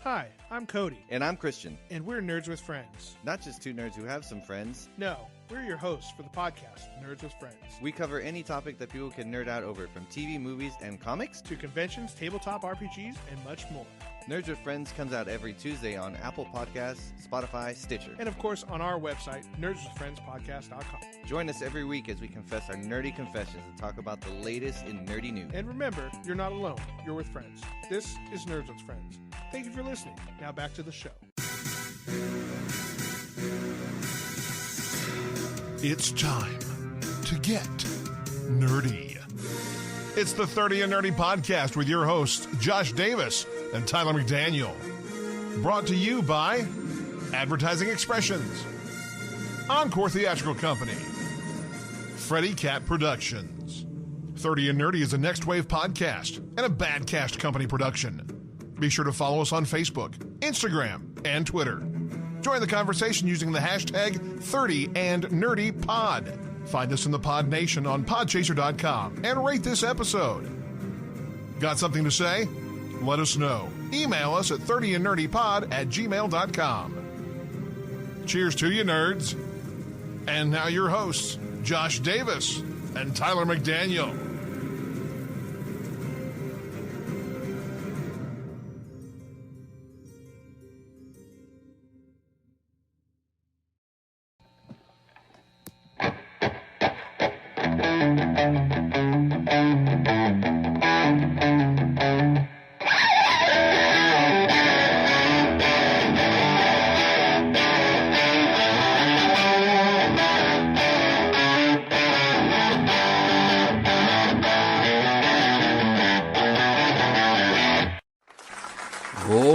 Hi, I'm Cody. And I'm Christian. And we're Nerds with Friends. Not just two nerds who have some friends. No, we're your hosts for the podcast, Nerds with Friends. We cover any topic that people can nerd out over, from TV, movies, and comics, to conventions, tabletop RPGs, and much more. Nerds with Friends comes out every Tuesday on Apple Podcasts, Spotify, Stitcher. And of course on our website, nerdswithfriendspodcast.com. Join us every week as we confess our nerdy confessions and talk about the latest in nerdy news. And remember, you're not alone. You're with friends. This is Nerds with Friends. Thank you for listening. Now back to the show. It's time to get nerdy. It's the 30 and Nerdy podcast with your hosts, Josh Davis and Tyler McDaniel. Brought to you by Advertising Expressions, Encore Theatrical Company, Freddy Cat Productions. 30 and Nerdy is a Next Wave podcast and a Badcast Company production. Be sure to follow us on Facebook, Instagram, and Twitter. Join the conversation using the hashtag 30andNerdyPod. Find us in the Pod Nation on podchaser.com and rate this episode. Got something to say? Let us know. Email us at 30andnerdypod@gmail.com. Cheers to you, nerds. And now your hosts, Josh Davis and Tyler McDaniel.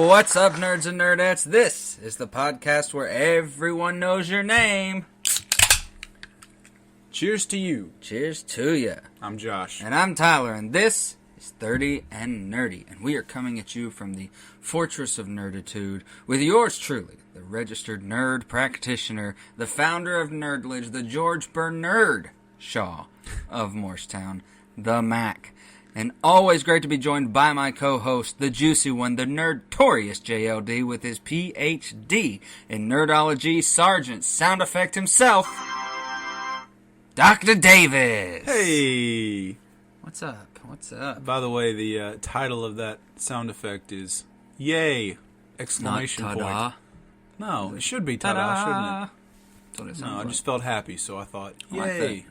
What's up, nerds and nerdettes? This is the podcast where everyone knows your name. Cheers to you. Cheers to ya. I'm Josh. And I'm Tyler, and this is 30 and Nerdy. And we are coming at you from the Fortress of Nerditude with yours truly, the registered nerd practitioner, the founder of Nerdledge, the George Bernard Shaw of Morristown, the Mac. And always great to be joined by my co-host, the juicy one, the nerdtorious JLD with his PhD in Nerdology, Sergeant Sound Effect himself, Dr. Davis. Hey! What's up? What's up? By the way, the title of that sound effect is Yay! Exclamation Not point. ta-da. No, it should be ta-da, shouldn't That's what it it? sounds No, I like. just felt happy, so I thought, I like yay!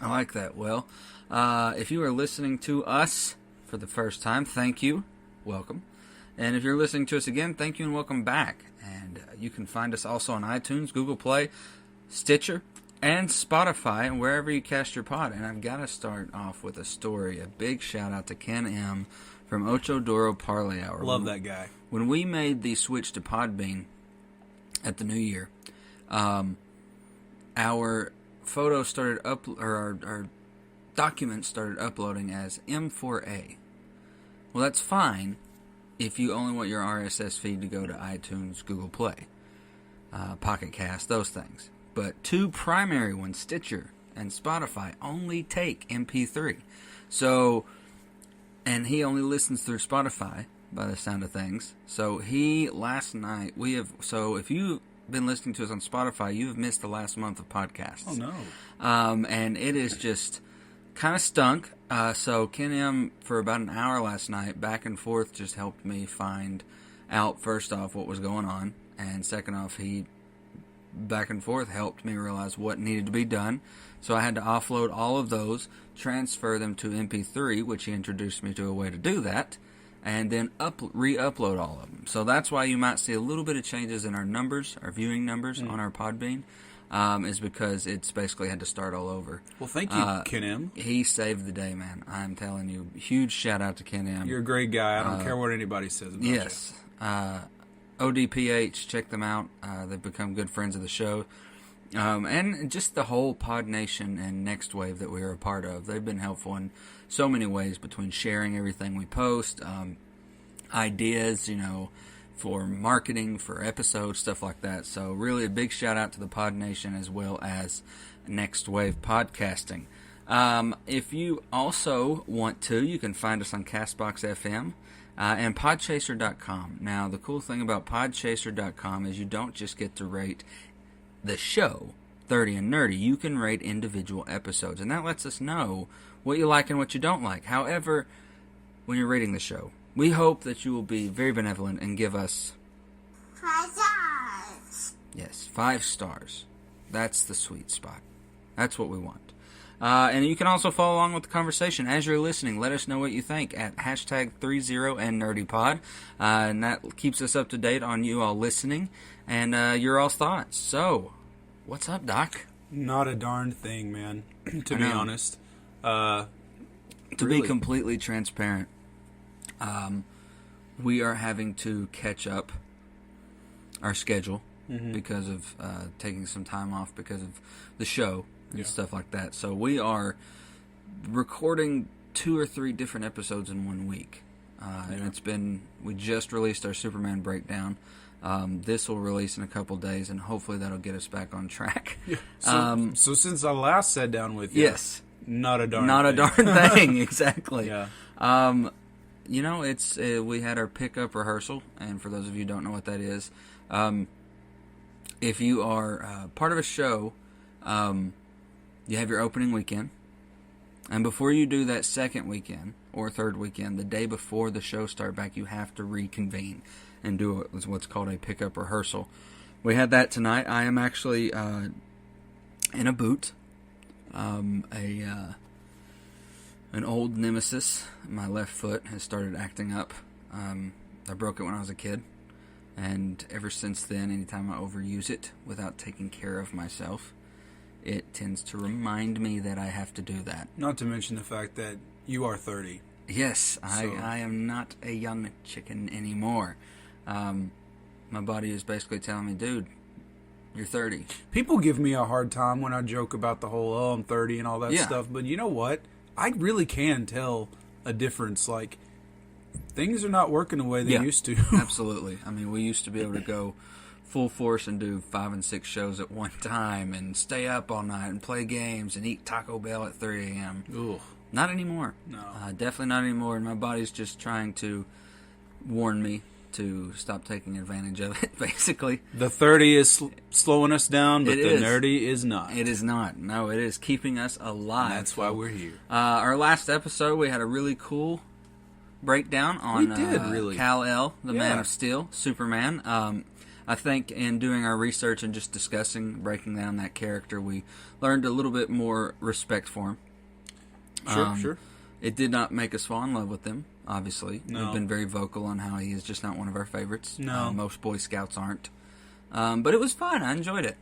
I like that. Well, if you are listening to us for the first time, thank you. Welcome. And if you're listening to us again, thank you and welcome back. And you can find us also on iTunes, Google Play, Stitcher, and Spotify, and wherever you cast your pod. And I've got to start off with a story. A big shout out to Ken M. from Ocho Duro Parlay Hour. Love that guy. When we made the switch to Podbean at the new year, our photos started our documents started uploading as M4A. Well, that's fine if you only want your RSS feed to go to iTunes, Google Play, Pocket Cast, those things. But two primary ones, Stitcher and Spotify, only take MP3. So, and he only listens through Spotify by the sound of things. So last night, so if you've been listening to us on Spotify, you've missed the last month of podcasts. Oh, no. And it is just kind of stunk. So Ken M, for about an hour last night, back and forth, just helped me find out, first off, what was going on. And second off, he, back and forth, helped me realize what needed to be done. So I had to offload all of those, transfer them to MP3, which he introduced me to a way to do that, and then re-upload all of them. So that's why you might see a little bit of changes in our numbers, our viewing numbers on our Podbean, is because it's basically had to start all over. Well, thank you, Ken M. He saved the day, man. I'm telling you. Huge shout out to Ken M. You're a great guy. I don't care what anybody says about Yes. ODPH, check them out. They've become good friends of the show. And just the whole Pod Nation and Next Wave that we are a part of. They've been helpful in so many ways, between sharing everything we post, ideas, for marketing, for episodes, stuff like that. So really a big shout out to the Pod Nation as well as Next Wave Podcasting. If you also want to, you can find us on CastBox FM. and podchaser.com. Now, the cool thing about podchaser.com is you don't just get to rate the show, 30 and Nerdy. You can rate individual episodes, and that lets us know what you like and what you don't like. However, when you're rating the show, we hope that you will be very benevolent and give us 5 stars. Yes, 5 stars. That's the sweet spot. That's what we want. And you can also follow along with the conversation as you're listening. Let us know what you think at hashtag 30andNerdyPod. And that keeps us up to date on you all listening and your all's thoughts. So, what's up, Doc? Not a darn thing, man, to be honest. To really. be completely transparent, we are having to catch up our schedule because of taking some time off because of the show and stuff like that. So we are recording 2 or 3 different episodes in 1 week. And we just released our Superman breakdown. This will release in a couple days, and hopefully that'll get us back on track. Yeah. So since I last sat down with you, yes, not a darn thing, exactly. Yeah. It's we had our pickup rehearsal, and for those of you who don't know what that is, if you are part of a show, you have your opening weekend, and before you do that second weekend or third weekend, the day before the show start back, you have to reconvene and do what's called a pickup rehearsal. We had that tonight. I am actually in a boot. An old nemesis, my left foot, has started acting up. I broke it when I was a kid, and ever since then, anytime I overuse it without taking care of myself, it tends to remind me that I have to do that. Not to mention the fact that you are 30. Yes, I am not a young chicken anymore. My body is basically telling me, dude, you're 30. People give me a hard time when I joke about the whole, I'm 30 and all that stuff. But you know what? I really can tell a difference. Like, things are not working the way they used to. Absolutely. I mean, we used to be able to go full force and do 5 and 6 shows at one time and stay up all night and play games and eat Taco Bell at 3 a.m. Ugh. Not anymore. No. Definitely not anymore. And my body's just trying to warn me to stop taking advantage of it, basically. The 30 is slowing us down, but It the is. nerdy is not. It is not. No, it is keeping us alive. And that's why we're here. Our last episode, we had a really cool breakdown on We did, really. Kal-El, the Man Yeah. of Steel, Superman. I think in doing our research and just breaking down that character, we learned a little bit more respect for him. Sure. It did not make us fall in love with him, obviously. No. We've been very vocal on how he is just not one of our favorites. No. Most Boy Scouts aren't. But it was fun. I enjoyed it.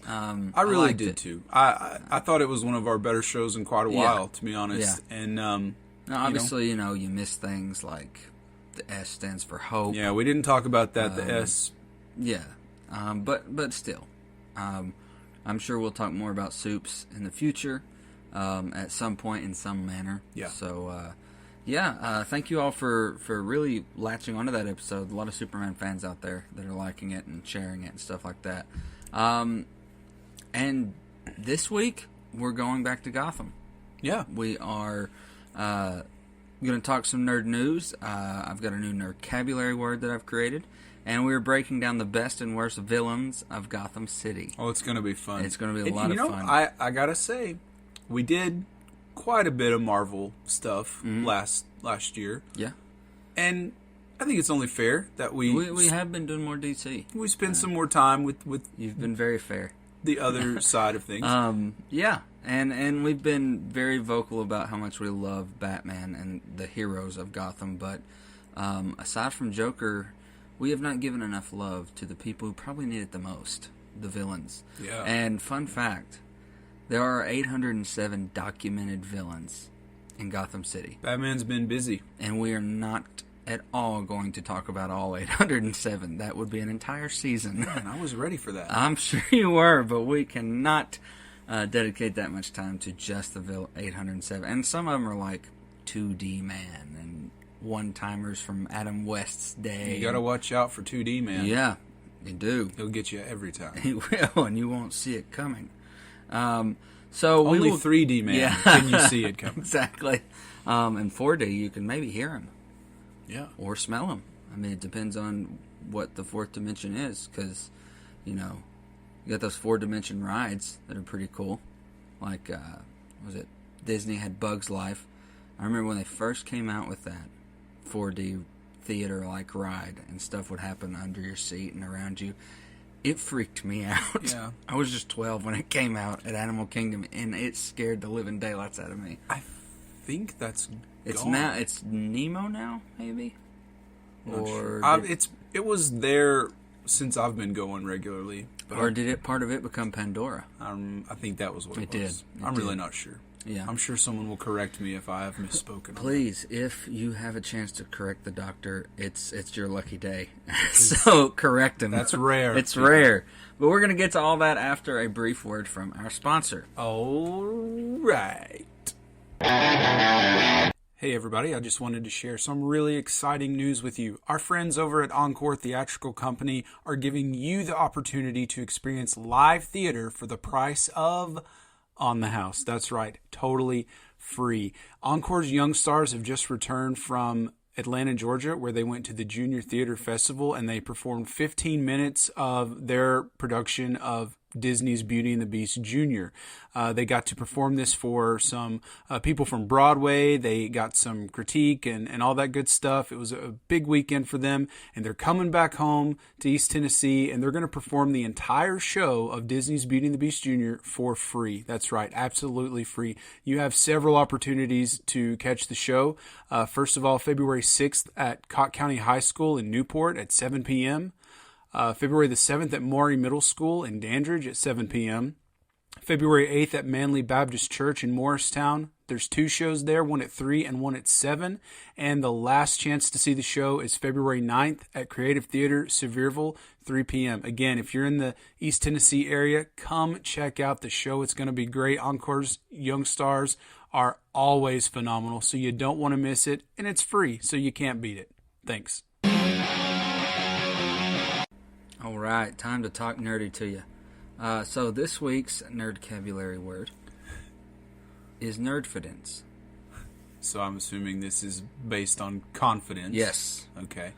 I really liked did it. too. I thought it was one of our better shows in quite a while, to be honest. Yeah. And Now, obviously, you miss things like the S stands for hope. yeah, we didn't talk about that. The S. Yeah. But still. I'm sure we'll talk more about Soups in the future at some point in some manner. Yeah. So, thank you all for really latching onto that episode. A lot of Superman fans out there that are liking it and sharing it and stuff like that. And this week, we're going back to Gotham. Yeah. We are going to talk some nerd news. I've got a new nerdcabulary word that I've created. And we're breaking down the best and worst villains of Gotham City. Oh, it's going to be fun. It's going to be a lot of fun. I got to say, we did quite a bit of Marvel stuff last year. Yeah. And I think it's only fair that We have been doing more DC. we spend some more time with You've been very fair. the other side of things. Yeah. And we've been very vocal about how much we love Batman and the heroes of Gotham. But aside from Joker, we have not given enough love to the people who probably need it the most, the villains. Yeah. And fun fact, there are 807 documented villains in Gotham City. Batman's been busy. And we are not at all going to talk about all 807. That would be an entire season. Man, I was ready for that. I'm sure you were, but we cannot dedicate that much time to just the 807. And some of them are like 2D Man and one-timers from Adam West's day. You got to watch out for 2D, man. Yeah, you do. He'll get you every time. He will, and you won't see it coming. So Only we will, 3D, man, Yeah. can you see it coming. Exactly. In 4D, you can maybe hear him. Yeah. Or smell them. I mean, it depends on what the fourth dimension is, because, you got those 4-dimension rides that are pretty cool. Like, was it Disney had Bug's Life? I remember when they first came out with that 4D theater-like ride, and stuff would happen under your seat and around you. It freaked me out. Yeah. I was just 12 when it came out at Animal Kingdom, and it scared the living daylights out of me. I think that's It's gone. now. It's Nemo now, maybe. Not Or sure. did, It was there since I've been going regularly. But or did it part of it become Pandora? I think that was what it It was. did. It I'm really did. not sure. Yeah. I'm sure someone will correct me if I have misspoken. Please, if you have a chance to correct the doctor, it's your lucky day. So correct him. That's rare. It's rare. But we're going to get to all that after a brief word from our sponsor. All right. Hey everybody, I just wanted to share some really exciting news with you. Our friends over at Encore Theatrical Company are giving you the opportunity to experience live theater for the price of On the House. That's right, totally free. Encore's Young Stars have just returned from Atlanta, Georgia, where they went to the Junior Theater Festival and they performed 15 minutes of their production of Disney's Beauty and the Beast Junior. They got to perform this for some people from Broadway. They got some critique and all that good stuff. It was a big weekend for them, and they're coming back home to East Tennessee, and they're going to perform the entire show of Disney's Beauty and the Beast Junior for free. That's right, absolutely free. You have several opportunities to catch the show. First of all, February 6th at Cott County High School in Newport at 7 p.m., February the 7th at Maury Middle School in Dandridge at 7 p.m. February 8th at Manly Baptist Church in Morristown. There's 2 shows there, one at 3 and one at 7. And the last chance to see the show is February 9th at Creative Theater, Sevierville, 3 p.m. Again, if you're in the East Tennessee area, come check out the show. It's going to be great. Encore's Young Stars are always phenomenal, so you don't want to miss it. And it's free, so you can't beat it. Thanks. All right, time to talk nerdy to you. So this week's nerdcabulary word is nerdfidence. So I'm assuming this is based on confidence. Yes. Okay.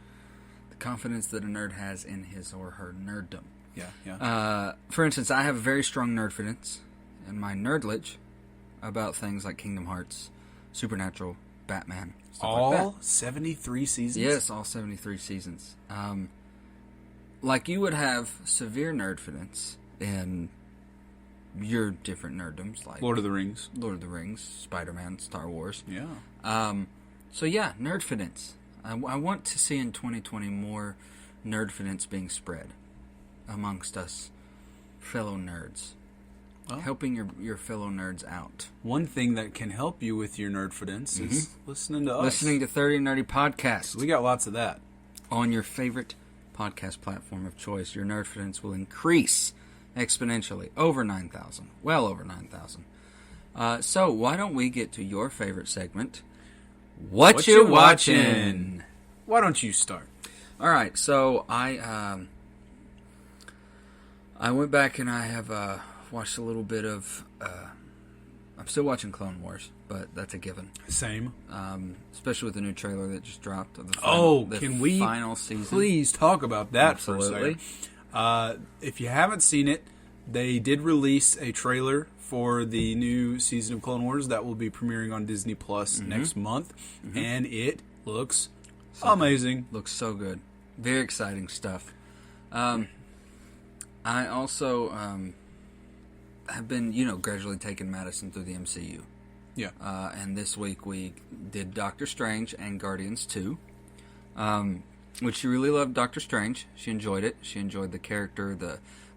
The confidence that a nerd has in his or her nerddom. Yeah. For instance, I have a very strong nerdfidence in my nerdledge about things like Kingdom Hearts, Supernatural, Batman, stuff like that. All 73 seasons? Yes, all 73 seasons. Like you would have severe nerdfidence in your different nerddoms, like Lord of the Rings. Lord of the Rings, Spider-Man, Star Wars. Yeah. So yeah, nerdfidence. I want to see in 2020 more nerdfidence being spread amongst us fellow nerds. Well, helping your fellow nerds out. One thing that can help you with your nerdfidence is listening to us. Listening to 30 Nerdy Podcasts. We got lots of that. On your favorite podcast platform of choice, your nerdfidence will increase exponentially. Over 9,000. Well over 9,000. So why don't we get to your favorite segment? What you watching? Why don't you start? All right, so I went back and I have watched a little bit of. I'm still watching Clone Wars, but that's a given. Same. Especially with the new trailer that just dropped. Of the can we final season? Please talk about that Absolutely. for a second. If you haven't seen it, they did release a trailer for the new season of Clone Wars that will be premiering on Disney Plus next month, and it looks amazing. Looks so good. Very exciting stuff. I also have been, gradually taking Madison through the MCU. Yeah. And this week we did Doctor Strange and Guardians 2, which she really loved Doctor Strange. She enjoyed it. She enjoyed the character,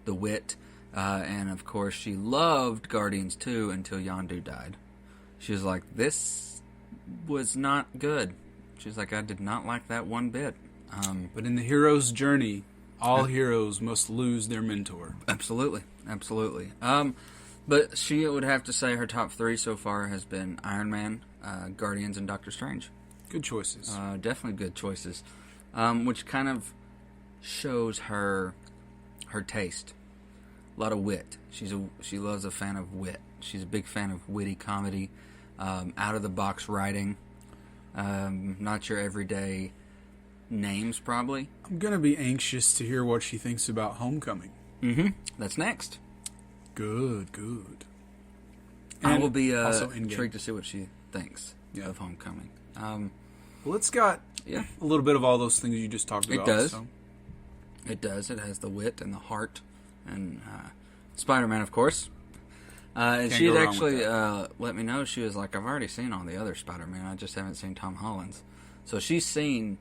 the wit, and of course she loved Guardians 2 until Yondu died. She was like, this was not good. She was like, I did not like that one bit. But in the hero's journey, all heroes must lose their mentor. Absolutely. But she would have to say her top 3 so far has been Iron Man, Guardians, and Doctor Strange. Good choices. Definitely good choices. Which kind of shows her taste. A lot of wit. She loves a fan of wit. She's a big fan of witty comedy, out of the box writing. Not your everyday names, probably. I'm going to be anxious to hear what she thinks about Homecoming. Mm-hmm. That's next. Good. I And will be also Endgame. intrigued to see what she thinks Yeah. of Homecoming. Well, it's got Yeah. a little bit of all those things you just talked It about. does. So. It does. It has the wit and the heart, and Spider-Man, of course. And Can't she had go wrong actually with let me know, she was like, I've already seen all the other Spider-Man. I just haven't seen Tom Holland's. So she's seen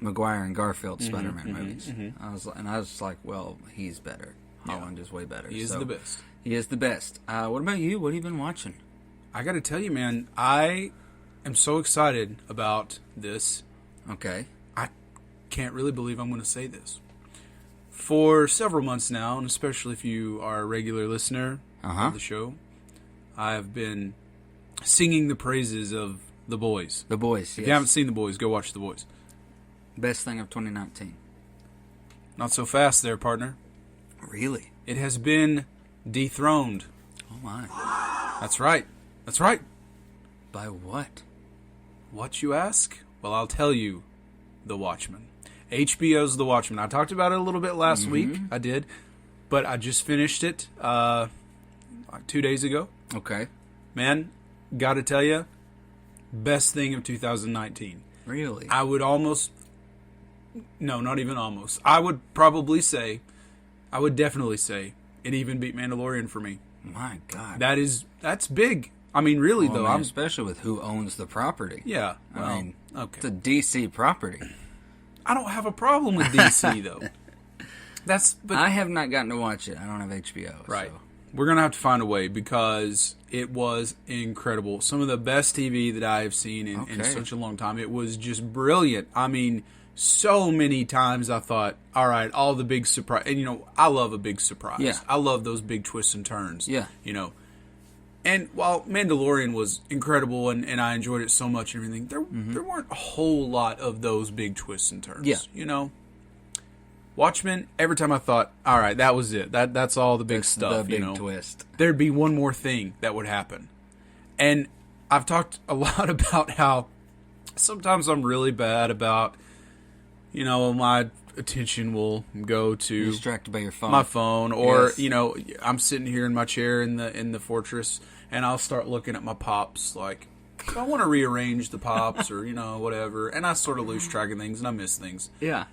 Maguire and Garfield Spider-Man movies. I was like, well, he's better. Holland is way better. He is the best. He is the best. What about you? What have you been watching? I got to tell you, man, I am so excited about this. Okay. I can't really believe I'm going to say this. For several months now, and especially if you are a regular listener of the show, I have been singing the praises of The Boys. The Boys, If you haven't seen The Boys, go watch The Boys. Best thing of 2019. Not so fast there, partner. Really? It has been dethroned. Oh, my. That's right. That's right. By what? What, you ask? Well, I'll tell you. The Watchmen. HBO's The Watchmen. I talked about it a little bit last week. I did. But I just finished it like 2 days ago. Okay. Man, gotta tell you, best thing of 2019. Really? I would almost... No, not even almost. I would probably say... I would definitely say it even beat Mandalorian for me. My God. That's big. I mean, really, Well, though. I mean, especially with who owns the property. Yeah. Well, I mean, okay. it's a DC property. I don't have a problem with DC, though. But I have not gotten to watch it. I don't have HBO. right. So. We're going to have to find a way because it was incredible. Some of the best TV that I have seen in such a long time. It was just brilliant. I mean, so many times I thought, all right, all the big surprise. And, you know, I love a big surprise. Yeah. I love those big twists and turns. Yeah. You know. And while Mandalorian was incredible and I enjoyed it so much and everything, there weren't a whole lot of those big twists and turns. Yeah. You know? Watchmen, every time I thought, all right, that was it. That's all the big stuff. The big you know? twist. There'd be one more thing that would happen. And I've talked a lot about how sometimes I'm really bad about, you know, my attention will go to You're distracted by your phone. my phone, or Yes. you know, I'm sitting here in my chair in the fortress, and I'll start looking at my pops like I want to rearrange the pops or you know whatever, and I sort of lose track of things and I miss things. Yeah.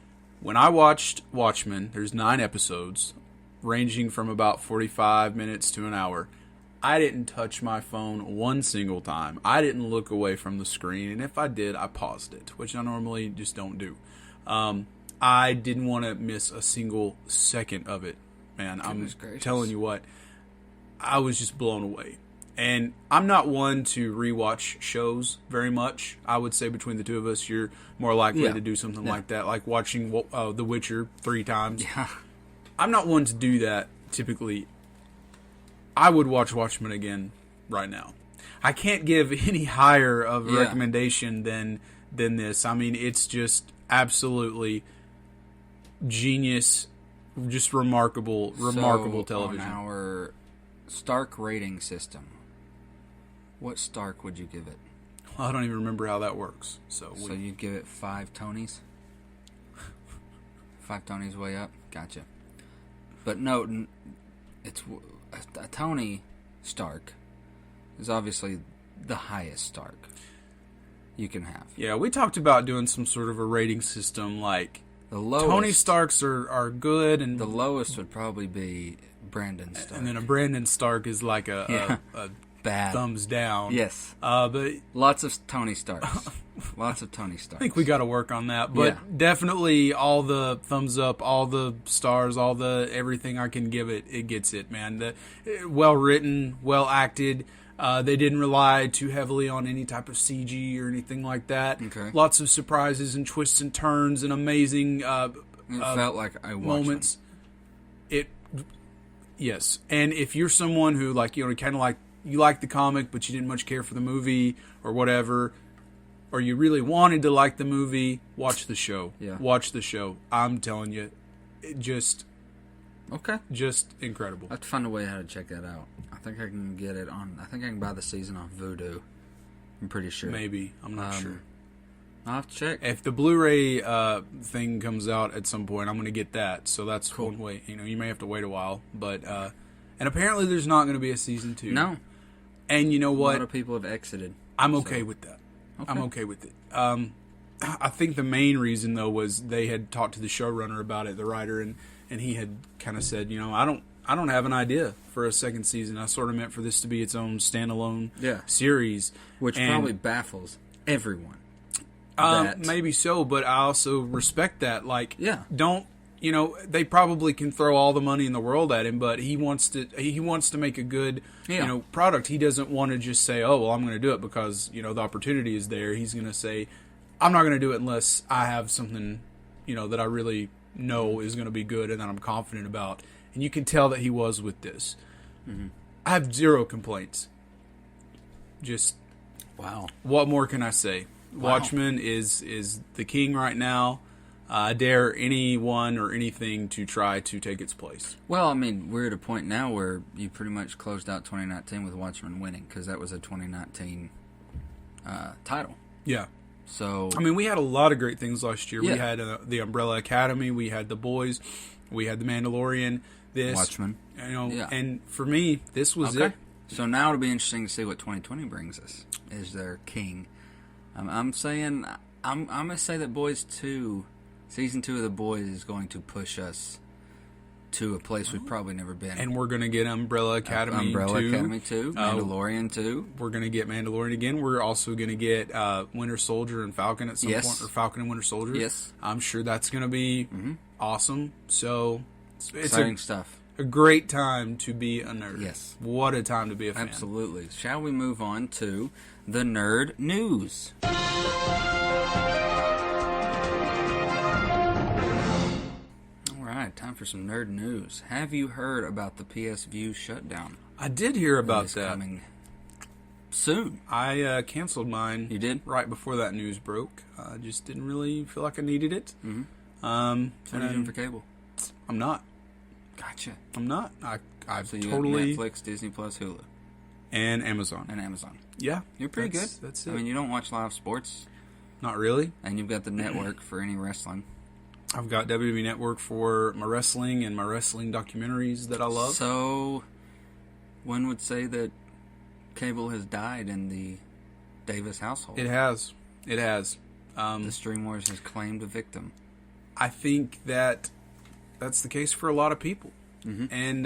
When I watched Watchmen, there's 9 episodes, ranging from about 45 minutes to an hour. I didn't touch my phone one single time. I didn't look away from the screen, and if I did, I paused it, which I normally just don't do. I didn't want to miss a single second of it, man. I'm gracious. telling you what, I was just blown away. And I'm not one to rewatch shows very much. I would say between the two of us, you're more likely Yeah. to do something like that, like watching The Witcher 3 times. Yeah. I'm not one to do that typically. I would watch Watchmen again right now. I can't give any higher of a Yeah. recommendation than this. I mean, it's just absolutely genius, just remarkable television. On our Stark rating system, what Stark would you give it? I don't even remember how that works. So you'd give it 5 Tonys? 5 Tonys way up? Gotcha. But no, it's a Tony Stark is obviously the highest Stark you can have. yeah, we talked about doing some sort of a rating system like The lowest, Tony Starks are good, and the lowest would probably be Brandon Stark. and then a Brandon Stark is like a Bad. thumbs down. Yes. But Lots of Tony Starks. Lots of Tony Starks. I think we got to work on that. But Yeah. definitely all the thumbs up, all the stars, all the everything I can give it, it gets it, man. Well written, well acted. They didn't rely too heavily on any type of CG or anything like that. Okay. Lots of surprises and twists and turns and amazing It felt like I watched moments. Yes. And if you're someone who like, you know, kind of like, you like the comic, but you didn't much care for the movie or whatever, or you really wanted to like the movie, watch the show. Yeah. Watch the show. I'm telling you, it just Okay. incredible. I have to find a way how to check that out. I think I can get it on. I think I can buy the season on Vudu. I'm pretty sure. Maybe. I'm not sure. I'll have to check. If the Blu-ray thing comes out at some point, I'm going to get that. So that's Cool. one way. You may have to wait a while, but and apparently there's not going to be a season 2. No. And you know A what? lot of people have exited. I'm okay with that. Okay. I'm okay with it. I think the main reason though was they had talked to the showrunner about it, the writer, and he had kind of said, I don't have an idea for a second season. I sort of meant for this to be its own standalone series, Which probably baffles everyone. Maybe so, but I also respect that. Like, Yeah. don't they probably can throw all the money in the world at him, but he wants to make a good product. He doesn't want to just say, oh well, I'm going to do it because the opportunity is there. He's going to say, I'm not going to do it unless I have something that I really know is going to be good and that I'm confident about. And you can tell that he was with this. Mm-hmm. I have zero complaints. Just Wow. what more can I say? Wow. Watchmen is the king right now. I dare anyone or anything to try to take its place. Well, I mean, we're at a point now where you pretty much closed out 2019 with Watchmen winning because that was a 2019 title. Yeah. So, I mean, we had a lot of great things last year. Yeah. We had the Umbrella Academy. We had The Boys. We had The Mandalorian. This. Watchmen. Yeah. And for me, this was okay. it. So now it'll be interesting to see what 2020 brings us. Is their king? I'm saying I'm gonna say that Season 2 of The Boys is going to push us to a place we've probably never been. And we're going to get Umbrella Academy 2. Academy 2, Mandalorian 2. We're going to get Mandalorian again. We're also going to get Winter Soldier and Falcon at some point. Or Falcon and Winter Soldier. Yes. I'm sure that's going to be awesome. So it's Exciting stuff. a great time to be a nerd. Yes. What a time to be a fan. Absolutely. Shall we move on to the nerd news? Alright, time for some nerd news. Have you heard about the PS Vue shutdown? I did hear about It's that. coming soon. I canceled mine. You did? Right before that news broke. I just didn't really feel like I needed it. Mm-hmm. So And what are you doing for cable? I'm not. Gotcha. I'm not. I've So you totally... got Netflix, Disney Plus, Hulu, And Amazon. and Amazon. Yeah. You're pretty good. That's it. I mean, you don't watch live sports, Not really. and you've got the network for any wrestling. I've got WWE Network for my wrestling and my wrestling documentaries that I love. So, one would say that cable has died in the Davis household. It has. It has. The Stream Wars has claimed a victim. I think that that's the case for a lot of people. Mm-hmm. And,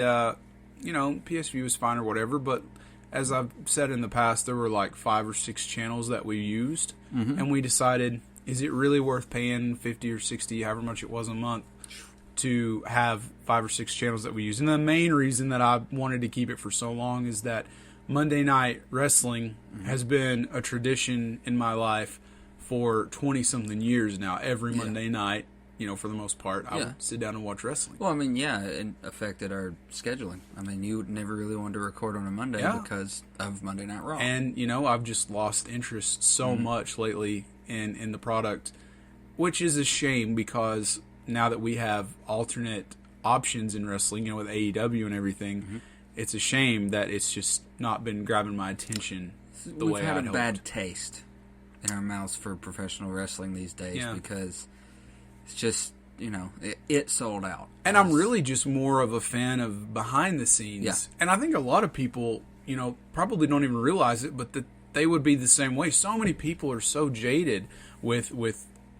PSView is fine or whatever, but as I've said in the past, there were like 5 or 6 channels that we used, and we decided, is it really worth paying 50 or 60, however much it was a month, to have 5 or 6 channels that we use? And the main reason that I wanted to keep it for so long is that Monday Night Wrestling has been a tradition in my life for 20-something years now. Every Monday night, for the most part, I would sit down and watch wrestling. Well, I mean, it affected our scheduling. I mean, you never really wanted to record on a Monday because of Monday Night Raw. And, I've just lost interest so much lately in the product, which is a shame because now that we have alternate options in wrestling, with AEW and everything, it's a shame that it's just not been grabbing my attention the way I'd hoped. We've had a bad taste in our mouths for professional wrestling these days because it's just, it sold out. And I'm really just more of a fan of behind the scenes. Yeah. And I think a lot of people, probably don't even realize it, but that they would be the same way. So many people are so jaded with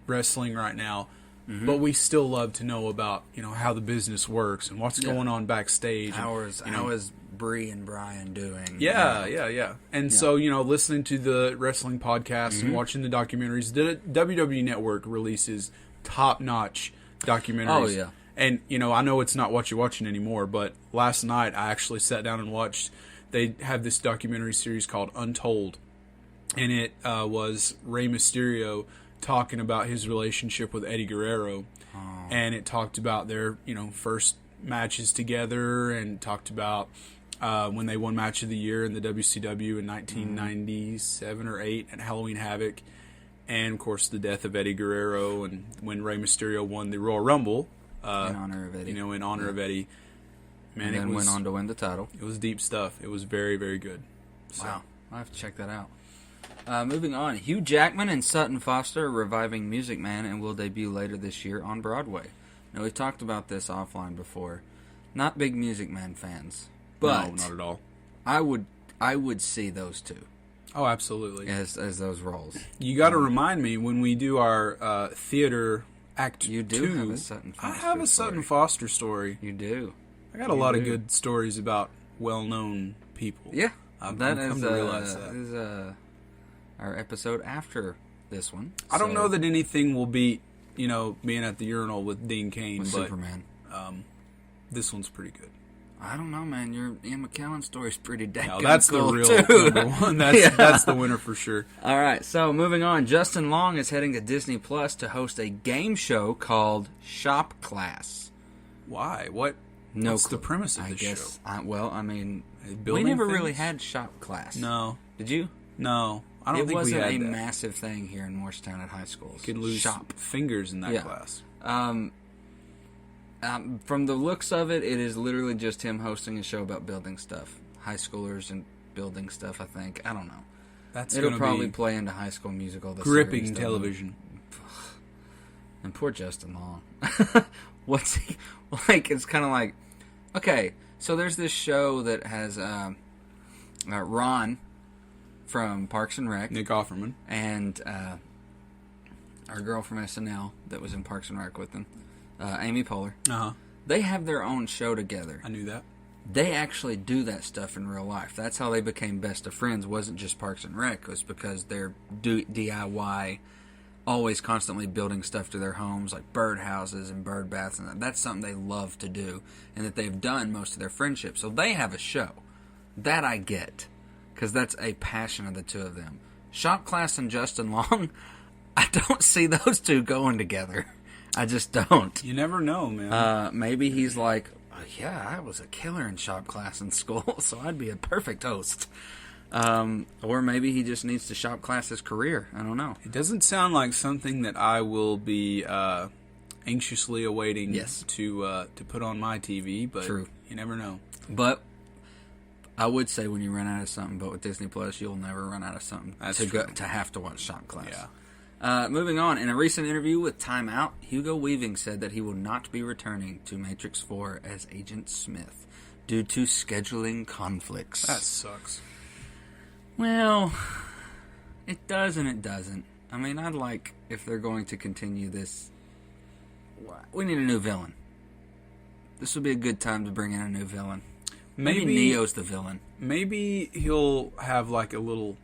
wrestling right now, but we still love to know about, how the business works and what's going on backstage. How is Bree and Brian doing? Yeah. And so, listening to the wrestling podcast and watching the documentaries, the WWE Network releases top-notch documentaries. Oh, yeah. And, I know it's not what you're watching anymore, but last night I actually sat down and watched. They have this documentary series called Untold, and it was Rey Mysterio talking about his relationship with Eddie Guerrero, and it talked about their, first matches together, and talked about when they won Match of the Year in the WCW in 1997 or 8 at Halloween Havoc, and of course the death of Eddie Guerrero, and when Rey Mysterio won the Royal Rumble in honor of Eddie. In honor of Eddie. Man, and then went on to win the title. It was deep stuff. It was very, very good. So. Wow, I have to check that out. Moving on, Hugh Jackman and Sutton Foster are reviving Music Man and will debut later this year on Broadway. Now, we talked about this offline before. Not big Music Man fans, but no, not at all. I would see those two Oh, absolutely. as those roles. You got to remind me when we do our theater act You do 2. have a Sutton Foster I have a story. Sutton Foster story. You do. I got a lot of good stories about well-known people. Yeah, I've that come is to realize that. is our episode after this one. I don't So, know that anything will beat, being at the urinal with Dean Cain, with but Superman. this one's pretty good. I don't know, man. Your Ian McKellen story's pretty damn Now, good. that's the real number one. That's the winner for sure. All right, so moving on. Justin Long is heading to Disney Plus to host a game show called Shop Class. Why? What's Clue. the premise of I this guess, show? we Building never things? really had Shop Class. No. Did you? No. I don't It think we wasn't had a that. massive thing here in Morristown at high schools. You could lose Shop. fingers in that Yeah. class. From the looks of it, it is literally just him hosting a show about building stuff. High schoolers and building stuff, I think. I don't know. That's It'll going probably to be play into High School Musical. The gripping series, television. And poor Justin Long. What's he like? It's kind of like, okay, so there's this show that has Ron from Parks and Rec Nick Offerman. and our girl from SNL that was in Parks and Rec with them, Amy Poehler. Uh-huh. They have their own show together. I knew that. They actually do that stuff in real life. That's how they became best of friends. Wasn't just Parks and Rec. It was because they're DIY, always constantly building stuff to their homes, like birdhouses and bird baths, and that's something they love to do, and that they've done most of their friendship. So they have a show. That I get, because that's a passion of the two of them. Shop Class and Justin Long, I don't see those two going together. I just don't. You never know, man. Maybe he's like, oh, yeah, I was a killer in Shop Class in school, so I'd be a perfect host. Or maybe he just needs to Shop Class his career. I don't know. It doesn't sound like something that I will be anxiously awaiting to put on my TV, but True. You never know. But I would say when you run out of something, but with Disney Plus, you'll never run out of something That's to true. to have to watch Shop Class. Yeah. Moving on, in a recent interview with Time Out, Hugo Weaving said that he will not be returning to Matrix 4 as Agent Smith due to scheduling conflicts. That sucks. Well, it does and it doesn't. I mean, I'd like, if they're going to continue this, we need a new villain. This would be a good time to bring in a new villain. Maybe Neo's the villain. Maybe he'll have like a little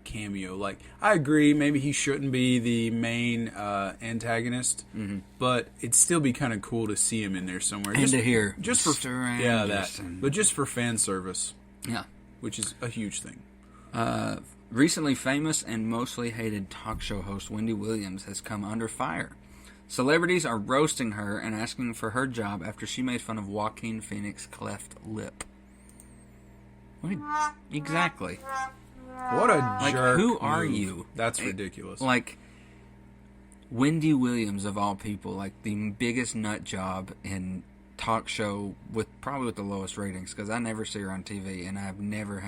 cameo. Like, I agree, maybe he shouldn't be the main antagonist, but it'd still be kind of cool to see him in there somewhere. And to hear just for Mr. yeah, that, Anderson. but just for fan service, Yeah. which is a huge thing. Recently famous and mostly hated talk show host Wendy Williams has come under fire. Celebrities are roasting her and asking for her job after she made fun of Joaquin Phoenix's cleft lip. Exactly. What a Like, jerk! who are move. you? That's ridiculous. Like, Wendy Williams, of all people, like the biggest nut job in talk show probably with the lowest ratings, because I never see her on TV, and I've never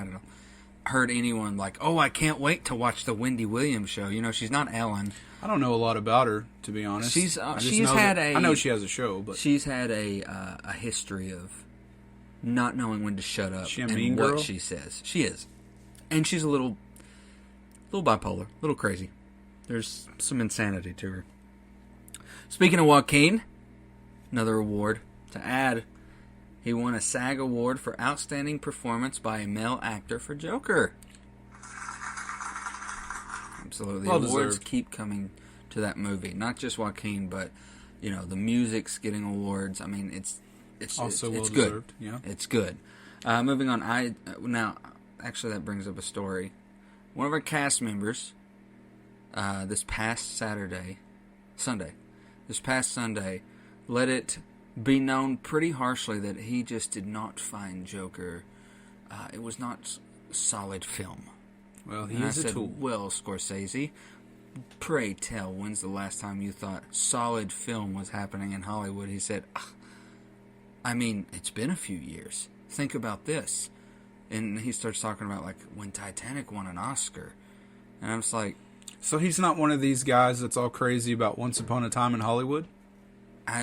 heard anyone like, oh, I can't wait to watch the Wendy Williams show. You know, she's not Ellen. I don't know a lot about her, to be honest. She's I just she's know had that- a I know she has a show, but she's had a history of not knowing when to shut up She a and mean what girl? she says. She is, and she's a little bipolar, a little crazy. There's some insanity to her. Speaking of Joaquin, another award to add. He won a SAG award for outstanding performance by a male actor for Joker. Absolutely, Well awards deserved. keep coming to that movie. Not just Joaquin, but the music's getting awards. I mean, it's also it's well good. deserved. Yeah. It's good. Moving on, now actually that brings up a story. One of our cast members, this past Sunday, let it be known pretty harshly that he just did not find Joker. It was not solid film. Well, he And I is a said, tool. well, Scorsese, pray tell, when's the last time you thought solid film was happening in Hollywood? He said, I mean, it's been a few years. Think about this. And he starts talking about, like, when Titanic won an Oscar. And I'm just like, So he's not one of these guys that's all crazy about Once Upon a Time in Hollywood?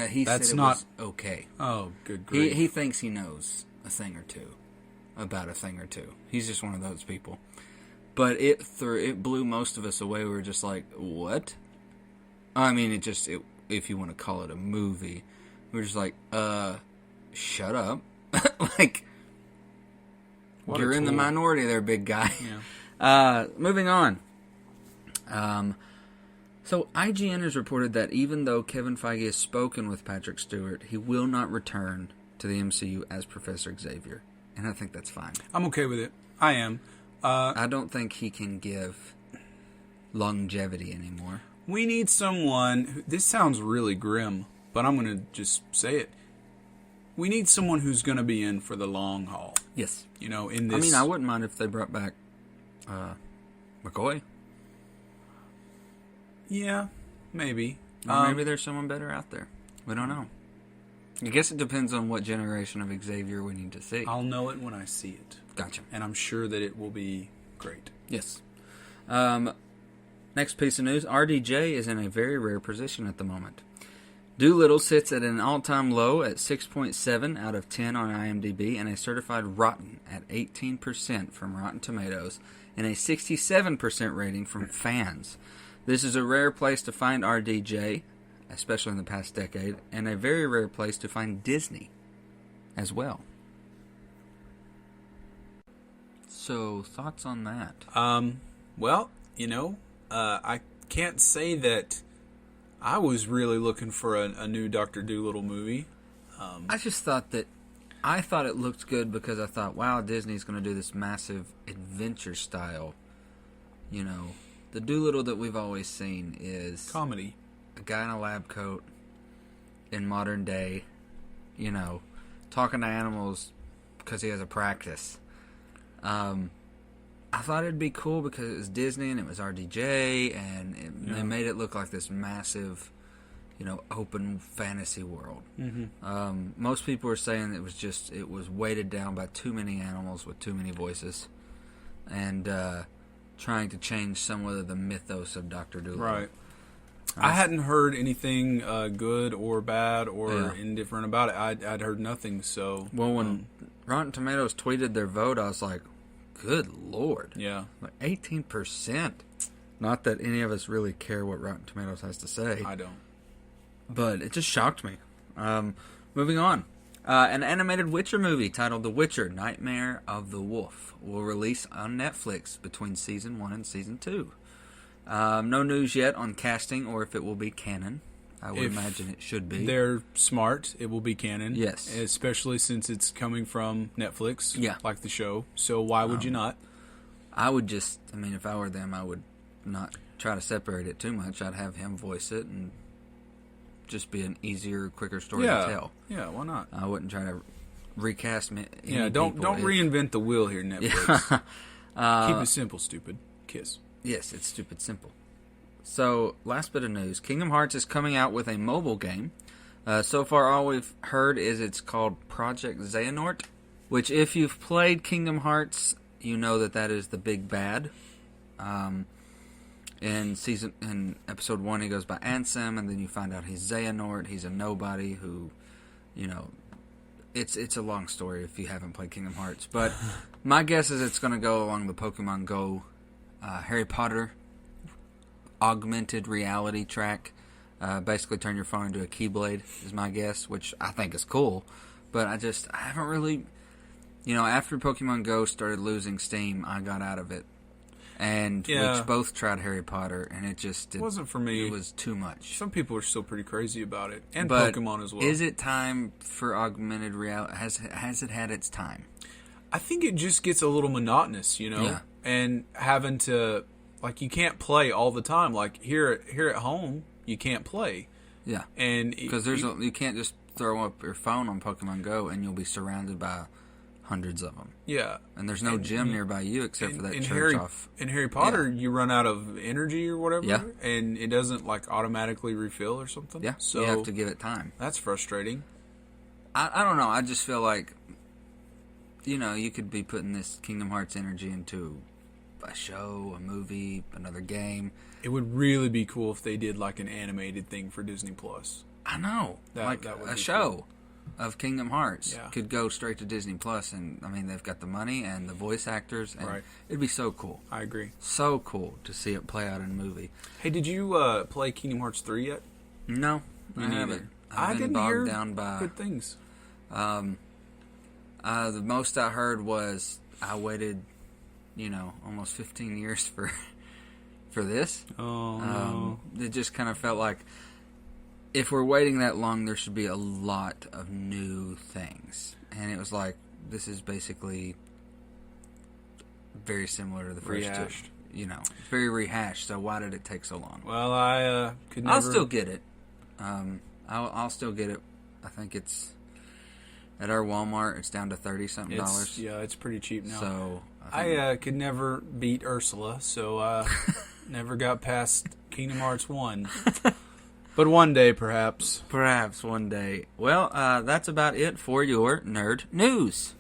he That's said it not- was okay. Oh, good grief. He thinks he knows a thing or two about a thing or two. He's just one of those people. But it blew most of us away. We were just like, what? I mean, if you want to call it a movie, we were just like, shut up. Like, What a you're in the tool. minority there, big guy. Yeah. Moving on. So IGN has reported that even though Kevin Feige has spoken with Patrick Stewart, he will not return to the MCU as Professor Xavier. And I think that's fine. I'm okay with it. I am. I don't think he can give longevity anymore. We need someone. This sounds really grim, but I'm going to just say it. We need someone who's going to be in for the long haul. Yes. You know, in this. I mean, I wouldn't mind if they brought back McCoy. Yeah, maybe. Or maybe there's someone better out there. We don't know. I guess it depends on what generation of Xavier we need to see. I'll know it when I see it. Gotcha. And I'm sure that it will be great. Yes. Next piece of news. RDJ is in a very rare position at the moment. Doolittle sits at an all-time low at 6.7 out of 10 on IMDb and a certified rotten at 18% from Rotten Tomatoes and a 67% rating from fans. This is a rare place to find RDJ, especially in the past decade, and a very rare place to find Disney as well. So, thoughts on that? Well, you know, I can't say that I was really looking for a new Dr. Dolittle movie. I just thought that I thought it looked good because I thought, wow, Disney's going to do this massive adventure style. You know, the Dolittle that we've always seen is Comedy. a guy in a lab coat in modern day, you know, talking to animals because he has a practice. I thought it'd be cool because it was Disney and it was RDJ and they made it look like this massive, you know, open fantasy world. Mm-hmm. Most people were saying it was weighted down by too many animals with too many voices and trying to change somewhat of the mythos of Dr. Dolittle. Right. I hadn't heard anything good or bad or indifferent about it. I'd heard nothing, so... Well, when Rotten Tomatoes tweeted their vote, I was like, good Lord. Yeah. Like 18%. Not that any of us really care what Rotten Tomatoes has to say. I don't. But it just shocked me. Moving on. An animated Witcher movie titled The Witcher: Nightmare of the Wolf will release on Netflix between Season 1 and Season 2. No news yet on casting or if it will be canon. I would imagine it should be. They're smart. It will be canon. Yes. Especially since it's coming from Netflix. Yeah. Like the show. So why would you not? I would just, I mean, if I were them, I would not try to separate it too much. I'd have him voice it and just be an easier, quicker story to tell. Yeah, why not? I wouldn't try to recast me. Don't reinvent the wheel here, Netflix. Keep it simple, stupid. Kiss. Yes, it's stupid simple. So, last bit of news. Kingdom Hearts is coming out with a mobile game. So far, all we've heard is it's called Project Xehanort, which if you've played Kingdom Hearts, you know that is the big bad. In episode 1, he goes by Ansem, and then you find out he's Xehanort. He's a nobody who, you know, it's a long story if you haven't played Kingdom Hearts. But my guess is it's going to go along the Pokemon Go, Harry Potter augmented reality track. Basically turn your phone into a Keyblade is my guess, which I think is cool. But I haven't really, you know, after Pokemon Go started losing steam, I got out of it. And we both tried Harry Potter, and it wasn't for me. It was too much. Some people are still pretty crazy about it, and but Pokemon as well. Is it time for augmented reality? Has it had its time? I think it just gets a little monotonous, you know, Yeah. and having to you can't play all the time. Like here at home, you can't play. Yeah, and because you can't just throw up your phone on Pokemon Go, and you'll be surrounded by hundreds of them. Yeah. And there's no gym nearby you except for that church off. In Harry Potter, you run out of energy or whatever, Yeah. and it doesn't automatically refill or something. Yeah, so you have to give it time. That's frustrating. I don't know. I just feel like, you know, you could be putting this Kingdom Hearts energy into a show, a movie, another game. It would really be cool if they did like an animated thing for Disney Plus. I know, That would a be show of Kingdom Hearts Yeah. could go straight to Disney Plus, and I mean they've got the money and the voice actors, and Right. it'd be so cool, I agree. so cool to see it play out in a movie. Hey, did you play Kingdom Hearts 3 yet? No, Me I neither. haven't. I I've been didn't hear bogged down by good things. the most I heard was I waited, almost 15 years for this. Oh, no. It just kind of felt like if we're waiting that long, there should be a lot of new things. And it was like, this is basically very similar to the first Rehashed. two. It's very rehashed, so why did it take so long? Well, I could never... I'll still get it. I'll still get it. I think it's at our Walmart. It's down to $30-something. Yeah, it's pretty cheap now. So I could never beat Ursula, so never got past Kingdom Hearts 1. But one day, perhaps. perhaps one day. Well, that's about it for your nerd news.